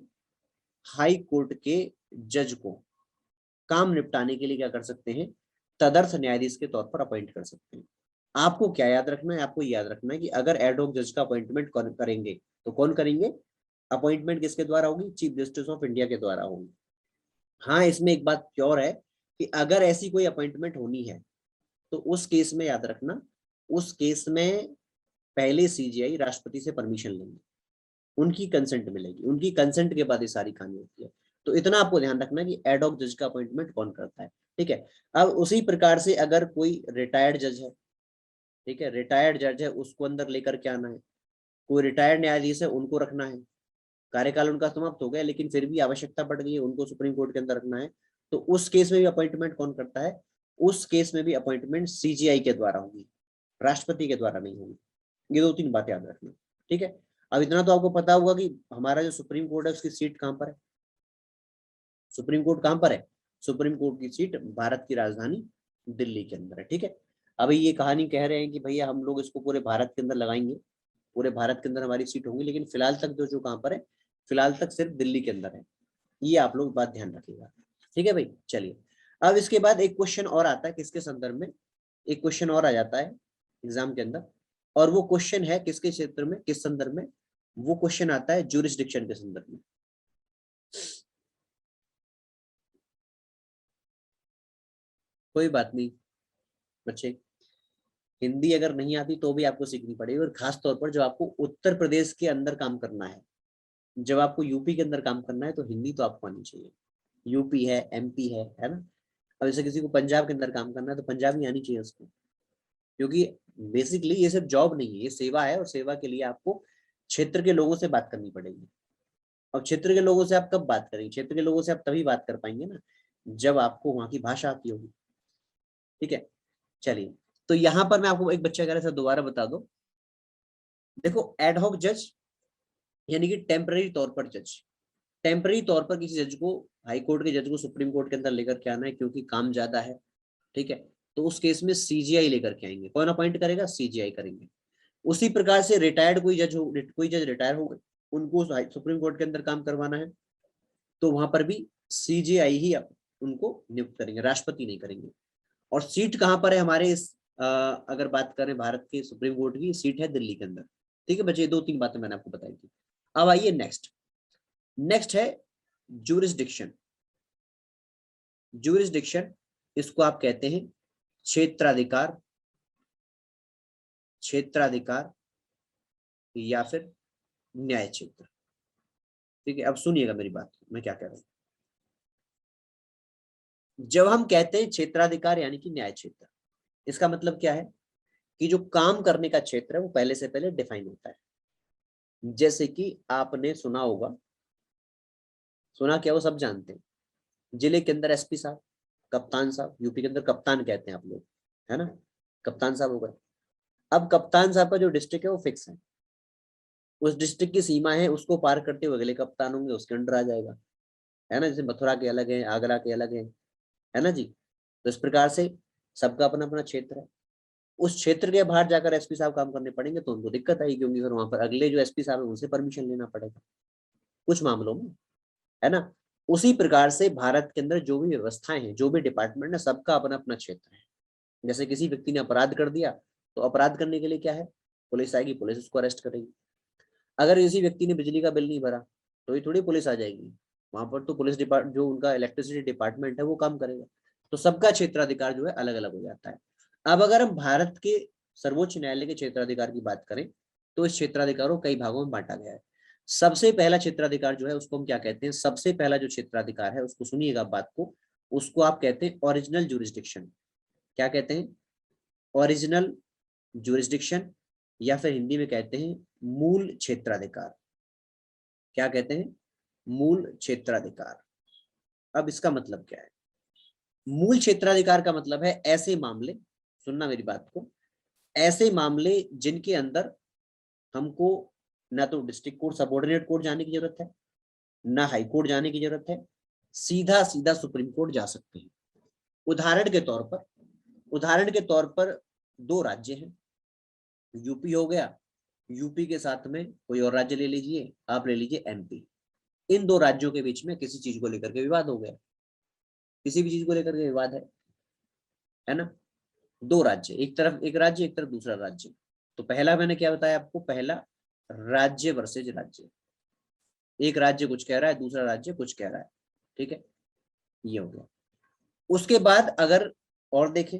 हाई कोर्ट के जज को काम निपटाने के लिए क्या कर सकते हैं, तदर्थ न्यायाधीश के तौर पर अपॉइंट कर सकते हैं। आपको क्या याद रखना है, आपको याद रखना है कि अगर एडहॉक जज का अपॉइंटमेंट करेंगे तो कौन करेंगे, अपॉइंटमेंट किसके द्वारा होगी, चीफ जस्टिस ऑफ इंडिया के द्वारा होगी। हाँ, इसमें एक बात श्योर है कि अगर ऐसी कोई अपॉइंटमेंट होनी है तो उस केस में याद रखना, उस केस में पहले सीजीआई राष्ट्रपति से परमिशन लेंगे, उनकी कंसेंट मिलेगी, उनकी कंसेंट के बाद ये सारी कहानी होती है। तो इतना आपको ध्यान रखना कि एडहॉक जज का अपॉइंटमेंट कौन करता है, ठीक है। अब उसी प्रकार से अगर कोई रिटायर्ड जज है, ठीक है, रिटायर्ड जज है, उसको अंदर लेकर के आना है, कोई रिटायर्ड न्यायाधीश है उनको रखना है, कार्यकाल उनका समाप्त हो गया लेकिन फिर भी आवश्यकता पड़ गई है, उनको सुप्रीम कोर्ट के अंदर रखना है, तो उस केस में भी अपॉइंटमेंट कौन करता है, उस केस में भी अपॉइंटमेंट सीजीआई के द्वारा होगी, राष्ट्रपति के द्वारा नहीं होगी। ये दो तीन बातें याद रखना, ठीक है। अब इतना तो आपको पता होगा कि हमारा जो सुप्रीम कोर्ट है उसकी सीट कहां पर है, सुप्रीम कोर्ट कहां पर है, सुप्रीम कोर्ट की सीट भारत की राजधानी दिल्ली के अंदर है, ठीक है। अभी ये कहानी कह रहे हैं कि भैया हम लोग इसको पूरे भारत के अंदर लगाएंगे, पूरे भारत के अंदर हमारी सीट होंगी, लेकिन फिलहाल तक जो कहां पर है, फिलहाल तक सिर्फ दिल्ली के अंदर है, ये आप लोग बात ध्यान रखिएगा, ठीक है भाई। चलिए, अब इसके बाद एक क्वेश्चन और आता है किसके संदर्भ में, एक क्वेश्चन और आ जाता है एग्जाम के अंदर, और वो क्वेश्चन है किसके क्षेत्र में, किस संदर्भ में, वो क्वेश्चन आता है ज्यूरिसडिक्शन के संदर्भ में। कोई बात नहीं बच्चे, हिंदी अगर नहीं आती तो भी आपको सीखनी पड़ेगी, और खास तौर पर जब आपको उत्तर प्रदेश के अंदर काम करना है, जब आपको यूपी के अंदर काम करना है तो हिंदी तो आपको आनी चाहिए, यूपी है, एमपी है ना। अब जैसे किसी को पंजाब के अंदर काम करना है तो पंजाबी आनी चाहिए उसको, क्योंकि बेसिकली ये सिर्फ जॉब नहीं है, ये सेवा है, और सेवा के लिए आपको क्षेत्र के लोगों से बात करनी पड़ेगी। अब क्षेत्र के लोगों से आप कब बात करेंगे, क्षेत्र के लोगों से आप तभी बात कर पाएंगे ना जब आपको वहां की भाषा आती होगी, ठीक है। चलिए, तो यहां पर मैं आपको एक बच्चा कह रहा था, दोबारा बता दो, देखो एडहॉक जज यानी कि टेम्पररी तौर पर जज, टेम्पररी तौर पर किसी जज को, हाई कोर्ट के जज को सुप्रीम कोर्ट के अंदर लेकर के आना है क्योंकि काम ज्यादा है, ठीक है, तो उस केस में सीजीआई लेकर के आएंगे, कौन अपॉइंट करेगा, सीजीआई करेंगे। उसी प्रकार से रिटायर्ड कोई जज हो, कोई जज रिटायर हो गए, उनको सुप्रीम कोर्ट के अंदर काम करवाना है तो वहां पर भी सीजीआई ही उनको नियुक्त करेंगे, राष्ट्रपति नहीं करेंगे। और सीट कहां पर है हमारे इस अगर बात करें भारत के सुप्रीम कोर्ट की, सीट है दिल्ली के अंदर, ठीक है बच्चे, दो तीन बातें मैंने आपको बताई थी। अब आइए नेक्स्ट, नेक्स्ट है ज्यूरिसडिक्शन। ज्यूरिसडिक्शन इसको आप कहते हैं क्षेत्राधिकार, क्षेत्राधिकार या फिर न्याय क्षेत्र, ठीक है। अब सुनिएगा मेरी बात, मैं क्या कह रहा हूं। जब हम कहते हैं क्षेत्राधिकार यानी कि न्याय क्षेत्र, इसका मतलब क्या है कि जो काम करने का क्षेत्र है वो पहले से पहले डिफाइन होता है। जैसे कि आपने सुना होगा, सुना क्या, वो सब जानते हैं, जिले के अंदर एसपी साहब, कप्तान साहब, यूपी के अंदर कप्तान कहते हैं आप लोग, है ना, कप्तान साहब हो गए। अब कप्तान साहब का जो डिस्ट्रिक्ट है वो फिक्स है, उस डिस्ट्रिक्ट की सीमा है, उसको पार करते हुए अगले कप्तान होंगे, उसके अंडर आ जाएगा, है ना। जैसे मथुरा के अलग है, आगरा के अलग है ना जी। तो इस प्रकार से सबका अपना अपना क्षेत्र है। उस क्षेत्र के बाहर जाकर एसपी साहब काम करने पड़ेंगे तो उनको दिक्कत आएगी, क्योंकि फिर वहां पर अगले जो एसपी साहब है उनसे परमिशन लेना पड़ेगा कुछ मामलों में, है ना। उसी प्रकार से भारत के अंदर जो भी व्यवस्थाएं हैं, जो भी डिपार्टमेंट है, सबका अपना अपना क्षेत्र है। जैसे किसी व्यक्ति ने अपराध कर दिया तो अपराध करने के लिए क्या है, पुलिस आएगी, पुलिस उसको अरेस्ट करेगी। अगर किसी व्यक्ति ने बिजली का बिल नहीं भरा तो ये थोड़ी पुलिस आ जाएगी, वहां पर तो पुलिस डिपार्ट जो उनका इलेक्ट्रिसिटी डिपार्टमेंट है वो काम करेगा। तो सबका क्षेत्राधिकार जो है अलग अलग हो जाता है। अब अगर हम भारत के सर्वोच्च न्यायालय के क्षेत्राधिकार की बात करें तो इस क्षेत्राधिकार को कई भागों में बांटा गया है। सबसे पहला क्षेत्राधिकार जो है उसको हम क्या कहते हैं, सबसे पहला जो क्षेत्राधिकार है उसको सुनिएगा बात को, उसको आप कहते हैं ओरिजिनल ज्यूरिसडिक्शन। क्या कहते हैं, ओरिजिनल ज्यूरिसडिक्शन, या फिर हिंदी में कहते हैं मूल क्षेत्राधिकार। क्या कहते हैं, मूल क्षेत्राधिकार। अब इसका मतलब क्या है, मूल क्षेत्राधिकार का मतलब है ऐसे मामले, सुनना मेरी बात को, ऐसे मामले जिनके अंदर हमको ना तो डिस्ट्रिक्ट कोर्ट सबऑर्डिनेट कोर्ट जाने की जरूरत है, ना हाई कोर्ट जाने की जरूरत है, सीधा सीधा सुप्रीम कोर्ट जा सकते हैं। उदाहरण के तौर पर दो राज्य हैं, यूपी हो गया, यूपी के साथ में कोई और राज्य ले लीजिए, आप ले लीजिए एमपी। इन दो राज्यों के बीच में किसी चीज को लेकर के विवाद हो गया, किसी भी चीज को लेकर के विवाद है ना। दो राज्य, एक तरफ एक राज्य, एक तरफ दूसरा राज्य। तो पहला मैंने क्या बताया आपको, पहला राज्य वर्सेज राज्य, एक राज्य कुछ कह रहा है, दूसरा राज्य कुछ कह रहा है, ठीक है, ये हो गया। उसके बाद अगर और देखें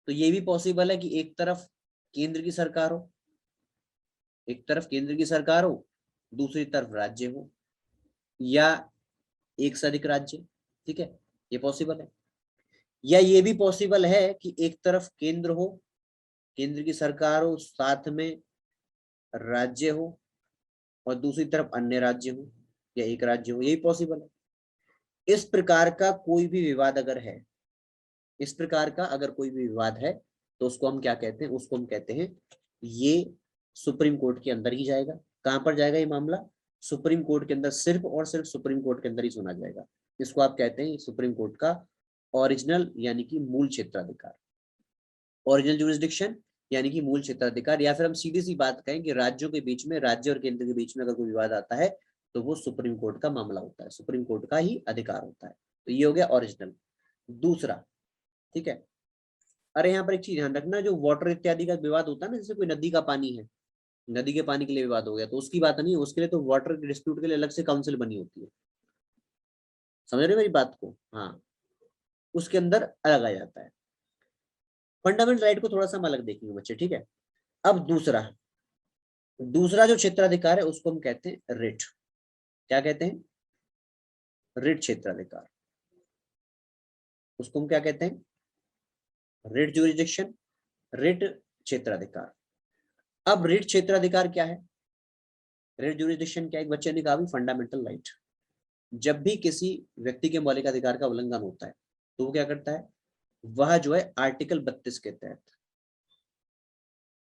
तो ये भी पॉसिबल है कि एक तरफ केंद्र की सरकार हो, एक तरफ केंद्र की सरकार हो, दूसरी तरफ राज्य हो, या एक से अधिक राज्य, ठीक है, ये पॉसिबल है। या ये भी पॉसिबल है कि एक तरफ केंद्र हो, केंद्र की सरकार हो, साथ में राज्य हो, और दूसरी तरफ अन्य राज्य हो या एक राज्य हो, यही पॉसिबल है। इस प्रकार का कोई भी विवाद अगर है, इस प्रकार का अगर कोई भी विवाद है तो उसको हम क्या कहते हैं, उसको हम कहते हैं ये सुप्रीम कोर्ट के अंदर ही जाएगा। कहां पर जाएगा ये मामला, सुप्रीम कोर्ट के अंदर, सिर्फ और सिर्फ सुप्रीम कोर्ट के अंदर ही सुना जाएगा। इसको आप कहते हैं सुप्रीम कोर्ट का ओरिजिनल यानी कि मूल क्षेत्राधिकार, ओरिजिनल ज्यूरिसडिक्शन यानी कि मूल क्षेत्राधिकार। या फिर हम सीधी सी बात कहें कि राज्यों के बीच में, राज्य और केंद्र के बीच में अगर कोई विवाद आता है तो वो सुप्रीम कोर्ट का मामला होता है, सुप्रीम कोर्ट का ही अधिकार होता है। तो ये हो गया ओरिजिनल। दूसरा, ठीक है, अरे यहाँ पर एक चीज ध्यान रखना, जो वाटर इत्यादि का विवाद होता है ना, जैसे कोई नदी का पानी है, नदी के पानी के लिए विवाद हो गया तो उसकी बात नहीं है, उसके लिए तो वाटर डिस्प्यूट के लिए अलग से काउंसिल बनी होती है, समझ रहे हो मेरी बात को, हाँ, उसके अंदर अलग आ जाता है। फंडामेंटल राइट को थोड़ा सा हम अलग देखेंगे बच्चे, ठीक है। अब दूसरा, दूसरा जो क्षेत्राधिकार है उसको हम कहते हैं रिट। क्या कहते हैं, रिट क्षेत्राधिकार। उसको हम क्या कहते हैं, रिट ज्यूरिसडिक्शन, रिट क्षेत्राधिकार। अब रिट क्षेत्राधिकार क्या है, रिट ज्यूरिसडिक्शन क्या है, एक बच्चे ने कहा भी फंडामेंटल राइट। जब भी किसी व्यक्ति के मौलिक अधिकार का उल्लंघन होता है तो वो क्या करता है, वह जो है आर्टिकल 32 के तहत,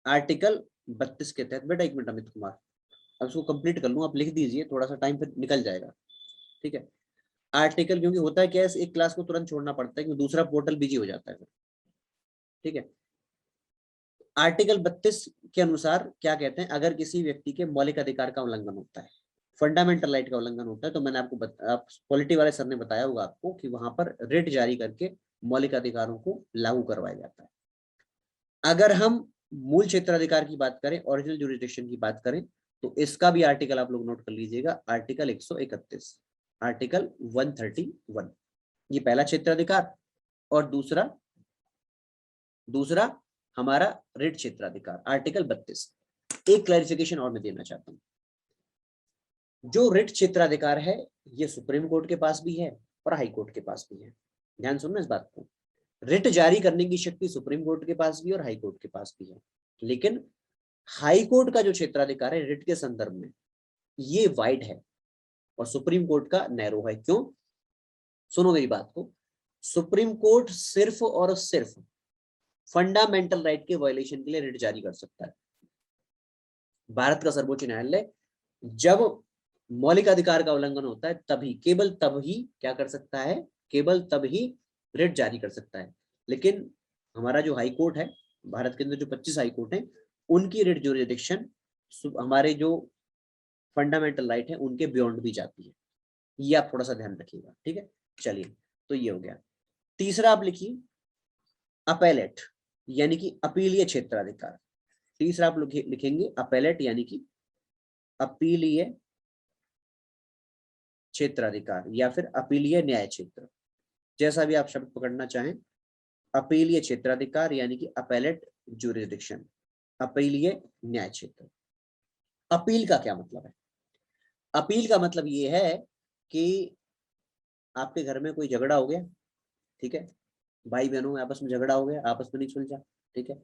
आर्टिकल 32 के तहत, बेटा एक मिनट अमित कुमार, अब इसको कंप्लीट कर लूं, आप लिख दीजिए, थोड़ा सा टाइम फिर निकल जाएगा, ठीक है। आर्टिकल, क्योंकि होता है क्या है, एक क्लास को तुरंत छोड़ना पड़ता है क्योंकि दूसरा पोर्टल बिजी हो जाता है फिर, ठीक है। आर्टिकल 32 के अनुसार क्या कहते हैं, अगर किसी व्यक्ति के मौलिक अधिकार का उल्लंघन होता है, फंडामेंटल राइट का उल्लंघन होता है, तो मैंने आपको आप पॉलिटी वाले सर ने बताया होगा आपको कि वहां पर रिट जारी करके मौलिक अधिकारों को लागू करवाया जाता है। अगर हम मूल क्षेत्राधिकार की बात करें, ओरिजिनल ज्यूरिसडिक्शन की बात करें, तो इसका भी आर्टिकल आप लोग नोट कर लीजिएगा, आर्टिकल 131, आर्टिकल 131, ये पहला क्षेत्राधिकार। और दूसरा हमारा रिट क्षेत्राधिकार, आर्टिकल 32। एक क्लैरिफिकेशन और मैं देना चाहता हूं, जो रिट क्षेत्राधिकार है ये सुप्रीम कोर्ट के पास भी है और हाई कोर्ट के पास भी है, ध्यान सुनना इस बात को। रिट जारी करने की शक्ति सुप्रीम कोर्ट के पास भी और हाई कोर्ट के पास भी है, लेकिन हाई कोर्ट का जो क्षेत्राधिकार है रिट के संदर्भ में ये वाइड है और सुप्रीम कोर्ट का नैरो है। क्यों, सुनो मेरी बात को, सुप्रीम कोर्ट सिर्फ और सिर्फ फंडामेंटल राइट के वायलेशन के लिए रिट जारी कर सकता है। भारत का सर्वोच्च न्यायालय जब मौलिक अधिकार का उल्लंघन होता है तभी, केवल तब ही क्या कर सकता है, केवल तब ही रिट जारी कर सकता है। लेकिन हमारा जो हाई कोर्ट है, भारत के अंदर जो 25 हाई कोर्ट है, उनकी रिट ज्यूरिसडिक्शन हमारे जो फंडामेंटल राइट है उनके बियॉन्ड भी जाती है। ये आप थोड़ा सा ध्यान रखिएगा, ठीक है। चलिए, तो ये हो गया। तीसरा आप लिखिए अपेलेट, यानी कि अपीलीय क्षेत्राधिकार। तीसरा आप लिखेंगे अपेलेट, यानी कि अपीलीय क्षेत्राधिकार या फिर अपीलीय न्याय क्षेत्र, जैसा भी आप शब्द पकड़ना चाहें। अपीलीय क्षेत्राधिकार यानी कि अपेलेट ज्यूरिसडिक्शन, अपीलीय न्याय क्षेत्र। अपील का क्या मतलब है? अपील का मतलब ये है कि आपके घर में कोई झगड़ा हो गया, ठीक है, भाई बहनों में आपस में झगड़ा हो गया, आपस में नहीं सुलझा, ठीक है,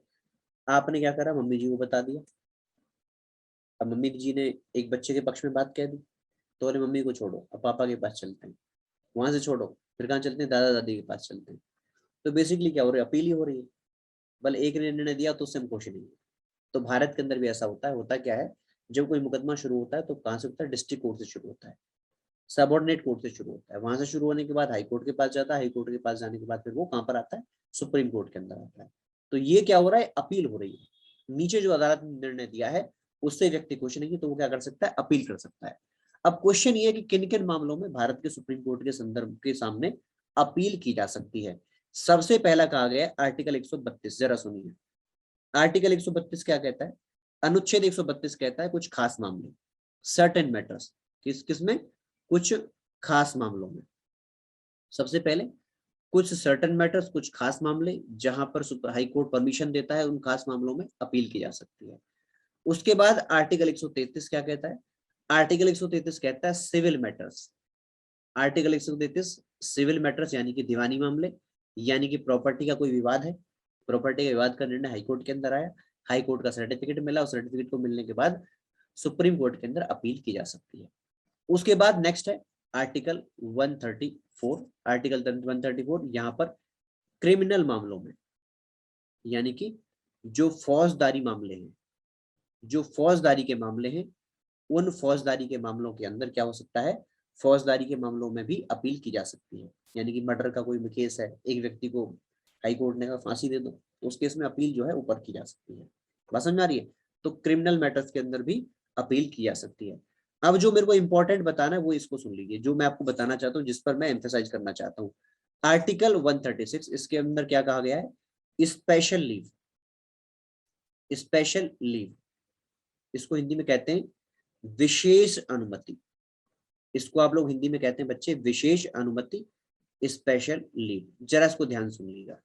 आपने क्या करा, मम्मी जी को बता दिया। अब मम्मी जी ने एक बच्चे के पक्ष में बात कह दी, तो बोले मम्मी को छोड़ो, अब पापा के पास चलते हैं, वहां से छोड़ो, फिर कहाँ चलते हैं, दादा दादी के पास चलते हैं। तो बेसिकली क्या हो रही है, अपील ही हो रही है। भले एक ने निर्णय दिया तो उससे हम खुश नहीं है। तो भारत के अंदर भी ऐसा होता है। होता क्या है, जब कोई मुकदमा शुरू होता है तो कहाँ से होता है, डिस्ट्रिक्ट कोर्ट से शुरू होता है, सबऑर्डिनेट कोर्ट से शुरू होता है। वहां से शुरू होने के बाद हाई कोर्ट के पास जाता है, हाई कोर्ट के पास जाने के बाद फिर वो कहाँ पर आता है, सुप्रीम कोर्ट के अंदर आता है। तो ये क्या हो रहा है, अपील हो रही है। नीचे जो अदालत ने निर्णय दिया है उससे व्यक्ति खुश नहीं है, तो वो क्या कर सकता है, अपील कर सकता है। अब क्वेश्चन ये है कि किन किन मामलों में भारत के सुप्रीम कोर्ट के संदर्भ के सामने अपील की जा सकती है। सबसे पहला कहा गया है आर्टिकल 132, जरा सुनिए। आर्टिकल 132 क्या कहता है, अनुच्छेद 132 कहता है कुछ खास मामले, सर्टेन मैटर्स, किसमें, कुछ खास मामलों में। सबसे पहले कुछ सर्टेन मैटर्स, कुछ खास मामले जहां पर हाई कोर्ट परमिशन देता है, उन खास मामलों में अपील की जा सकती है। उसके बाद आर्टिकल 133 क्या कहता है, आर्टिकल 133 कहता है civil matters. Article 133 civil matters यानी कि दीवानी मामले, यानी कि प्रॉपर्टी का कोई विवाद है, प्रॉपर्टी का विवाद का निर्णय हाई कोर्ट के अंदर आया, हाई कोर्ट का सर्टिफिकेट मिला, उस सर्टिफिकेट को मिलने के बाद सुप्रीम कोर्ट के अंदर अपील की जा सकती है। उसके बाद नेक्स्ट है आर्टिकल 134। आर्टिकल 134 यहाँ पर क्रिमिनल मामलों में, यानी कि जो फौजदारी मामले हैं, जो फौजदारी के मामले हैं, उन फौजदारी के मामलों के अंदर क्या हो सकता है, फौजदारी के मामलों में भी अपील की जा सकती है। यानी कि मर्डर का कोई केस है, एक व्यक्ति को हाई कोर्ट ने कहा फांसी दे दो, तो उस केस में अपील जो है ऊपर की जा सकती है। बात समझ आ रही है? तो क्रिमिनल मैटर्स के अंदर भी अपील की जा सकती है। अब जो मेरे को इंपॉर्टेंट बताना है वो इसको सुन लीजिए, जो मैं आपको बताना चाहता हूँ, जिस पर मैं एम्फेसाइज करना चाहता हूँ। आर्टिकल 136, इसके अंदर क्या कहा गया है, स्पेशल लीव। स्पेशल लीव, इसको हिंदी में कहते हैं विशेष अनुमति। इसको आप लोग हिंदी में कहते हैं बच्चे विशेष अनुमति, स्पेशल लीव। जरा इसको ध्यान सुनिएगा।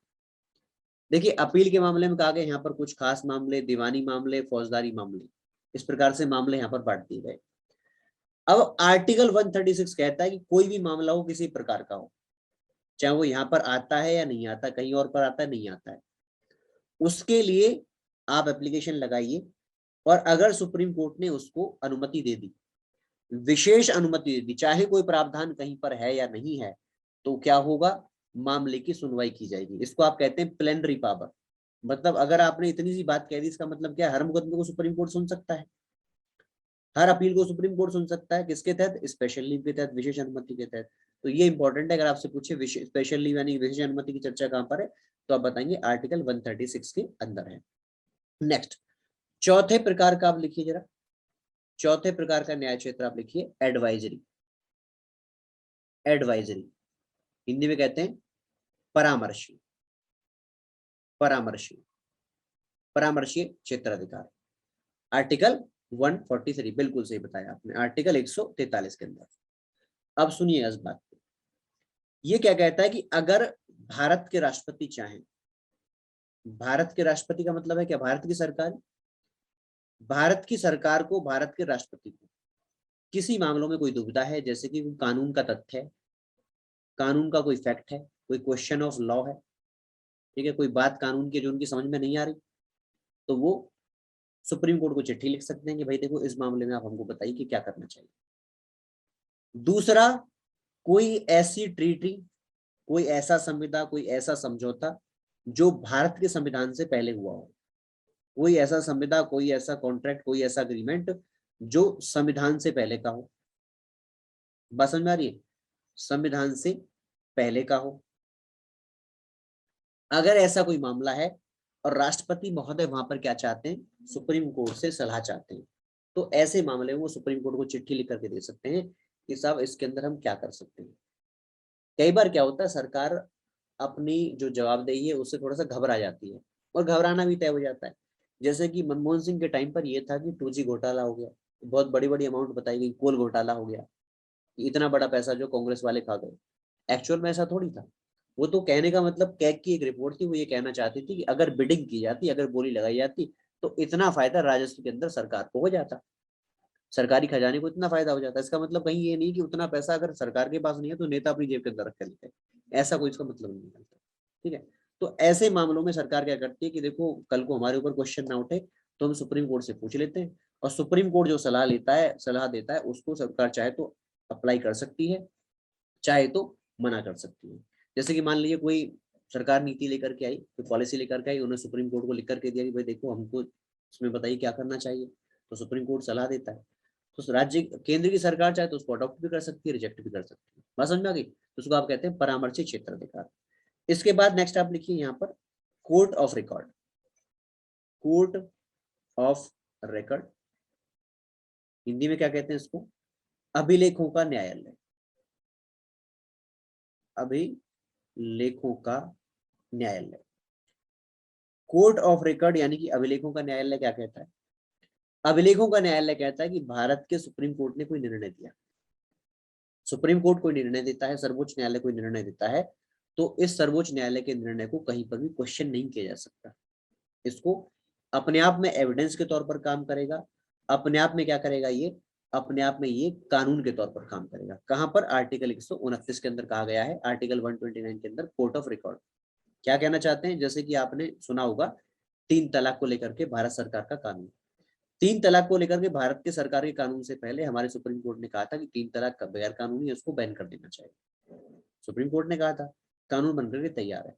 देखिए, अपील के मामले में कहा गया यहाँ पर कुछ खास मामले, दीवानी मामले, फौजदारी मामले, इस प्रकार से मामले यहाँ पर बांट दिए गए। अब आर्टिकल 136 कहता है कि कोई भी मामला हो किसी प्रकार का हो, चाहे वो यहाँ पर आता है या नहीं आता, कहीं और पर आता है नहीं आता है, उसके लिए आप एप्लीकेशन लगाइए, और अगर सुप्रीम कोर्ट ने उसको अनुमति दे दी, विशेष अनुमति दे दी, चाहे कोई प्रावधान कहीं पर है या नहीं है, तो क्या होगा, मामले की सुनवाई की जाएगी। इसको आप कहते हैं प्लेनरी पावर। मतलब अगर आपने इतनी सी बात कह दी, इसका मतलब क्या है, हर मुकदमे को सुप्रीम कोर्ट सुन सकता है, हर अपील को सुप्रीम कोर्ट सुन सकता है। किसके तहत, स्पेशल लीव के तहत, विशेष अनुमति के तहत। तो ये इंपॉर्टेंट है, अगर आपसे पूछे स्पेशल लीव यानी विशेष अनुमति की चर्चा कहां पर है, तो आप बताएंगे आर्टिकल 136 के अंदर है। नेक्स्ट, चौथे प्रकार का आप लिखिए जरा, चौथे प्रकार का न्याय क्षेत्र आप लिखिए एडवाइजरी। एडवाइजरी हिंदी में कहते हैं परामर्शी। परामर्शी, परामर्शी क्षेत्राधिकार, आर्टिकल 143, बिल्कुल सही बताया आपने, आर्टिकल 143 के अंदर। अब सुनिए इस बात को, ये क्या कहता है कि अगर भारत के राष्ट्रपति चाहें, भारत के राष्ट्रपति का मतलब है क्या, भारत की सरकार, भारत की सरकार को, भारत के राष्ट्रपति को किसी मामलों में कोई दुविधा है, जैसे कि कानून का तथ्य है, कानून का कोई फैक्ट है, कोई क्वेश्चन ऑफ लॉ है, ठीक है, कोई बात कानून की जो उनकी समझ में नहीं आ रही, तो वो सुप्रीम कोर्ट को चिट्ठी लिख सकते हैं कि भाई देखो, इस मामले में आप हमको बताइए कि क्या करना चाहिए। दूसरा, कोई ऐसी ट्रीटी, कोई ऐसा संविदा, कोई ऐसा समझौता जो भारत के संविधान से पहले हुआ हो। कोई ऐसा संविदा, कोई ऐसा कॉन्ट्रैक्ट, कोई ऐसा अग्रीमेंट जो संविधान से पहले का हो। बात समझ में आ रही है? संविधान से पहले का हो। अगर ऐसा कोई मामला है और राष्ट्रपति महोदय वहां पर क्या चाहते हैं, सुप्रीम कोर्ट से सलाह चाहते हैं, तो ऐसे मामले में वो सुप्रीम कोर्ट को चिट्ठी लिख करके दे सकते हैं कि साहब इसके अंदर हम क्या कर सकते हैं। कई बार क्या होता है, सरकार अपनी जो जवाबदेही है उससे थोड़ा सा घबरा जाती है, और घबराना भी तय हो जाता है। जैसे कि मनमोहन सिंह के टाइम पर यह था कि 2G घोटाला हो गया, बहुत बड़ी बड़ी अमाउंट बताई गई, कोल घोटाला हो गया, इतना बड़ा पैसा जो कांग्रेस वाले खा गए। एक्चुअल में ऐसा थोड़ी था। वो तो कहने का मतलब, कैग की एक रिपोर्ट थी, वो ये कहना चाहती थी कि अगर बिडिंग की जाती, अगर बोली लगाई जाती, तो इतना फायदा राजस्व के अंदर सरकार को हो जाता, सरकारी खजाने को इतना फायदा हो जाता है। इसका मतलब कहीं ये नहीं कि उतना पैसा अगर सरकार के पास नहीं है तो नेता अपनी जेब के अंदर रख के लेते हैं, ऐसा कोई इसका मतलब नहीं निकलता। ठीक है, तो ऐसे मामलों में सरकार क्या करती है कि देखो कल को हमारे ऊपर क्वेश्चन ना उठे तो हम सुप्रीम कोर्ट से पूछ लेते हैं, और सुप्रीम कोर्ट जो सलाह लेता है, सलाह देता है, उसको सरकार चाहे तो अप्लाई कर सकती है, चाहे तो मना कर सकती है। जैसे कि मान लीजिए कोई सरकार नीति लेकर के आई, कोई पॉलिसी लेकर के आई, उन्होंने सुप्रीम कोर्ट को लिख करके दिया कि भाई देखो हमको इसमें बताइए क्या करना चाहिए, तो सुप्रीम कोर्ट सलाह देता है। तो राज्य केंद्र की सरकार चाहे तो उसको अडॉप्ट भी कर सकती है, रिजेक्ट भी कर सकती है। बात समझ में आ गई? तो उसको आप कहते हैं परामर्शी क्षेत्राधिकार। इसके बाद नेक्स्ट आप लिखिए यहाँ पर court of record. Court of record Hindi में क्या कहते हैं इसको? अभिलेखों का न्यायालय। अभिलेखों का न्यायालय। कोर्ट ऑफ रिकॉर्ड यानी कि अभिलेखों का न्यायालय क्या कहता है? अभिलेखों का न्यायालय कहता है कि भारत के सुप्रीम कोर्ट ने कोई निर्णय दिया, सुप्रीम कोर्ट कोई निर्णय देता है, सर्वोच्च न्यायालय कोई निर्णय देता है, तो इस सर्वोच्च न्यायालय के निर्णय को कहीं पर भी क्वेश्चन नहीं किया जा सकता। इसको अपने आप में एविडेंस के तौर पर काम करेगा, अपने आप में क्या करेगा, ये अपने आप में ये कानून के तौर पर काम करेगा। कहां पर? आर्टिकल 129 के अंदर कहा गया है, आर्टिकल 129 के अंदर कोर्ट ऑफ रिकॉर्ड। क्या कहना चाहते हैं? जैसे कि आपने सुना होगा 3 तलाक को लेकर के भारत सरकार का कानून। 3 तलाक को लेकर के भारत के सरकार के कानून से पहले हमारे सुप्रीम कोर्ट ने कहा था कि 3 तलाक का गैर कानूनी है, उसको बैन कर देना चाहिए। सुप्रीम कोर्ट ने कहा था, कानून बनकर के तैयार है।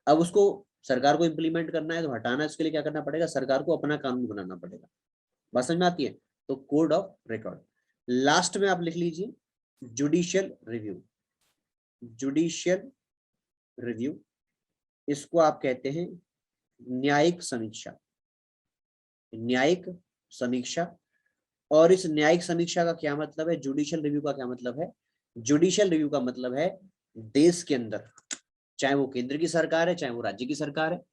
अब उसको सरकार को इंप्लीमेंट करना है, तो हटाना है, उसके लिए क्या करना पड़ेगा? सरकार को अपना कानून बनाना पड़ेगा। बात समझ में आती है? तो कोड ऑफ रिकॉर्ड। लास्ट में आप लिख लीजिए जुडिशियल रिव्यू। जुडिशियल रिव्यू, इसको आप कहते हैं न्यायिक समीक्षा। न्यायिक समीक्षा। और इस न्यायिक समीक्षा का क्या मतलब है? जुडिशियल रिव्यू का क्या मतलब है? जुडिशियल रिव्यू का मतलब है देश के अंदर, चाहे वो केंद्र की सरकार है, चाहे वो राज्य की सरकार है,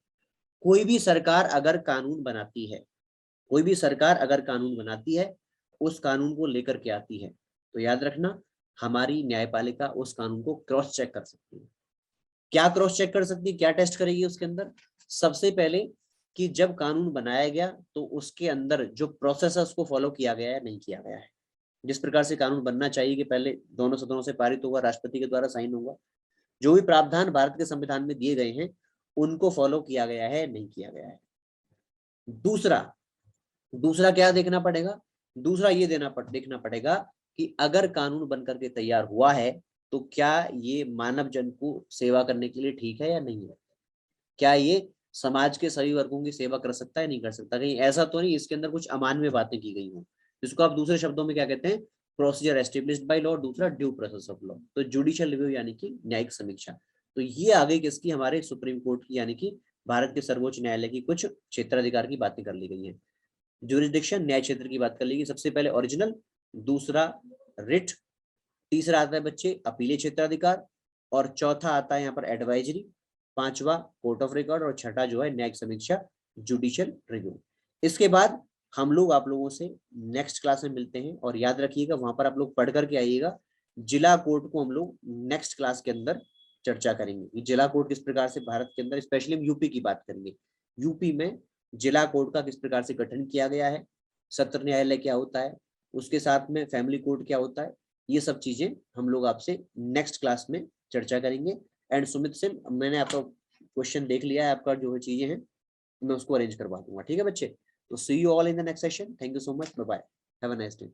कोई भी सरकार अगर कानून बनाती है, कोई भी सरकार अगर कानून बनाती है, उस कानून को लेकर के आती है, तो याद रखना हमारी न्यायपालिका उस कानून को क्रॉस चेक कर सकती है। क्या क्रॉस चेक कर सकती है? क्या टेस्ट करेगी उसके अंदर? सबसे पहले कि जब कानून बनाया गया तो उसके अंदर जो प्रोसेस है उसको फॉलो किया गया है, नहीं किया गया है। जिस प्रकार से कानून बनना चाहिए कि पहले दोनों सदनों से पारित होगा, राष्ट्रपति के द्वारा साइन होगा, जो भी प्रावधान भारत के संविधान में दिए गए हैं उनको फॉलो किया गया है, नहीं किया गया है। दूसरा क्या देखना पड़ेगा? दूसरा ये देखना पड़ेगा कि अगर कानून बनकर के तैयार हुआ है तो क्या ये मानव जन को सेवा करने के लिए ठीक है या नहीं है? क्या ये समाज के सभी वर्गों की सेवा कर सकता है, नहीं कर सकता? कहीं ऐसा तो नहीं इसके अंदर कुछ अमानवीय बातें की गई हो, जिसको आप दूसरे शब्दों में क्या कहते हैं? प्रोसीजर एस्टेब्लिश्ड बाय लॉ, दूसरा ड्यू प्रोसेस ऑफ लॉ। तो जुडिशियल रिव्यू यानी कि न्यायिक समीक्षा। तो ये आ गई किसकी? हमारे सुप्रीम कोर्ट की, यानी कि भारत के सर्वोच्च न्यायालय की कुछ क्षेत्राधिकार की बातें कर ली गई है। ज्यूरिसडिक्शन, न्याय क्षेत्र की बात कर ली गई। सबसे पहले ओरिजिनल, दूसरा रिट, तीसरा आता है बच्चे अपीलीय क्षेत्राधिकार, और चौथा आता है यहाँ पर एडवाइजरी, पांचवा कोर्ट ऑफ रिकॉर्ड, और छठा जो है न्यायिक समीक्षा, जुडिशियल रिव्यू। इसके बाद हम लोग आप लोगों से नेक्स्ट क्लास में मिलते हैं, और याद रखिएगा वहां पर आप लोग पढ़ करके आइएगा। जिला कोर्ट को हम लोग नेक्स्ट क्लास के अंदर चर्चा करेंगे। जिला कोर्ट किस प्रकार से भारत के अंदर, स्पेशली हम यूपी की बात करेंगे, यूपी में जिला कोर्ट का किस प्रकार से गठन किया गया है, सत्र न्यायालय क्या होता है, उसके साथ में फैमिली कोर्ट क्या होता है, ये सब चीजें हम लोग आपसे नेक्स्ट क्लास में चर्चा करेंगे। एंड सुमित सिंह, मैंने आपका क्वेश्चन देख लिया है, आपका जो चीजें हैं मैं उसको अरेंज करवा दूंगा। ठीक है बच्चे? तो see you all in the next session. Thank you so much, bye bye, have a nice day.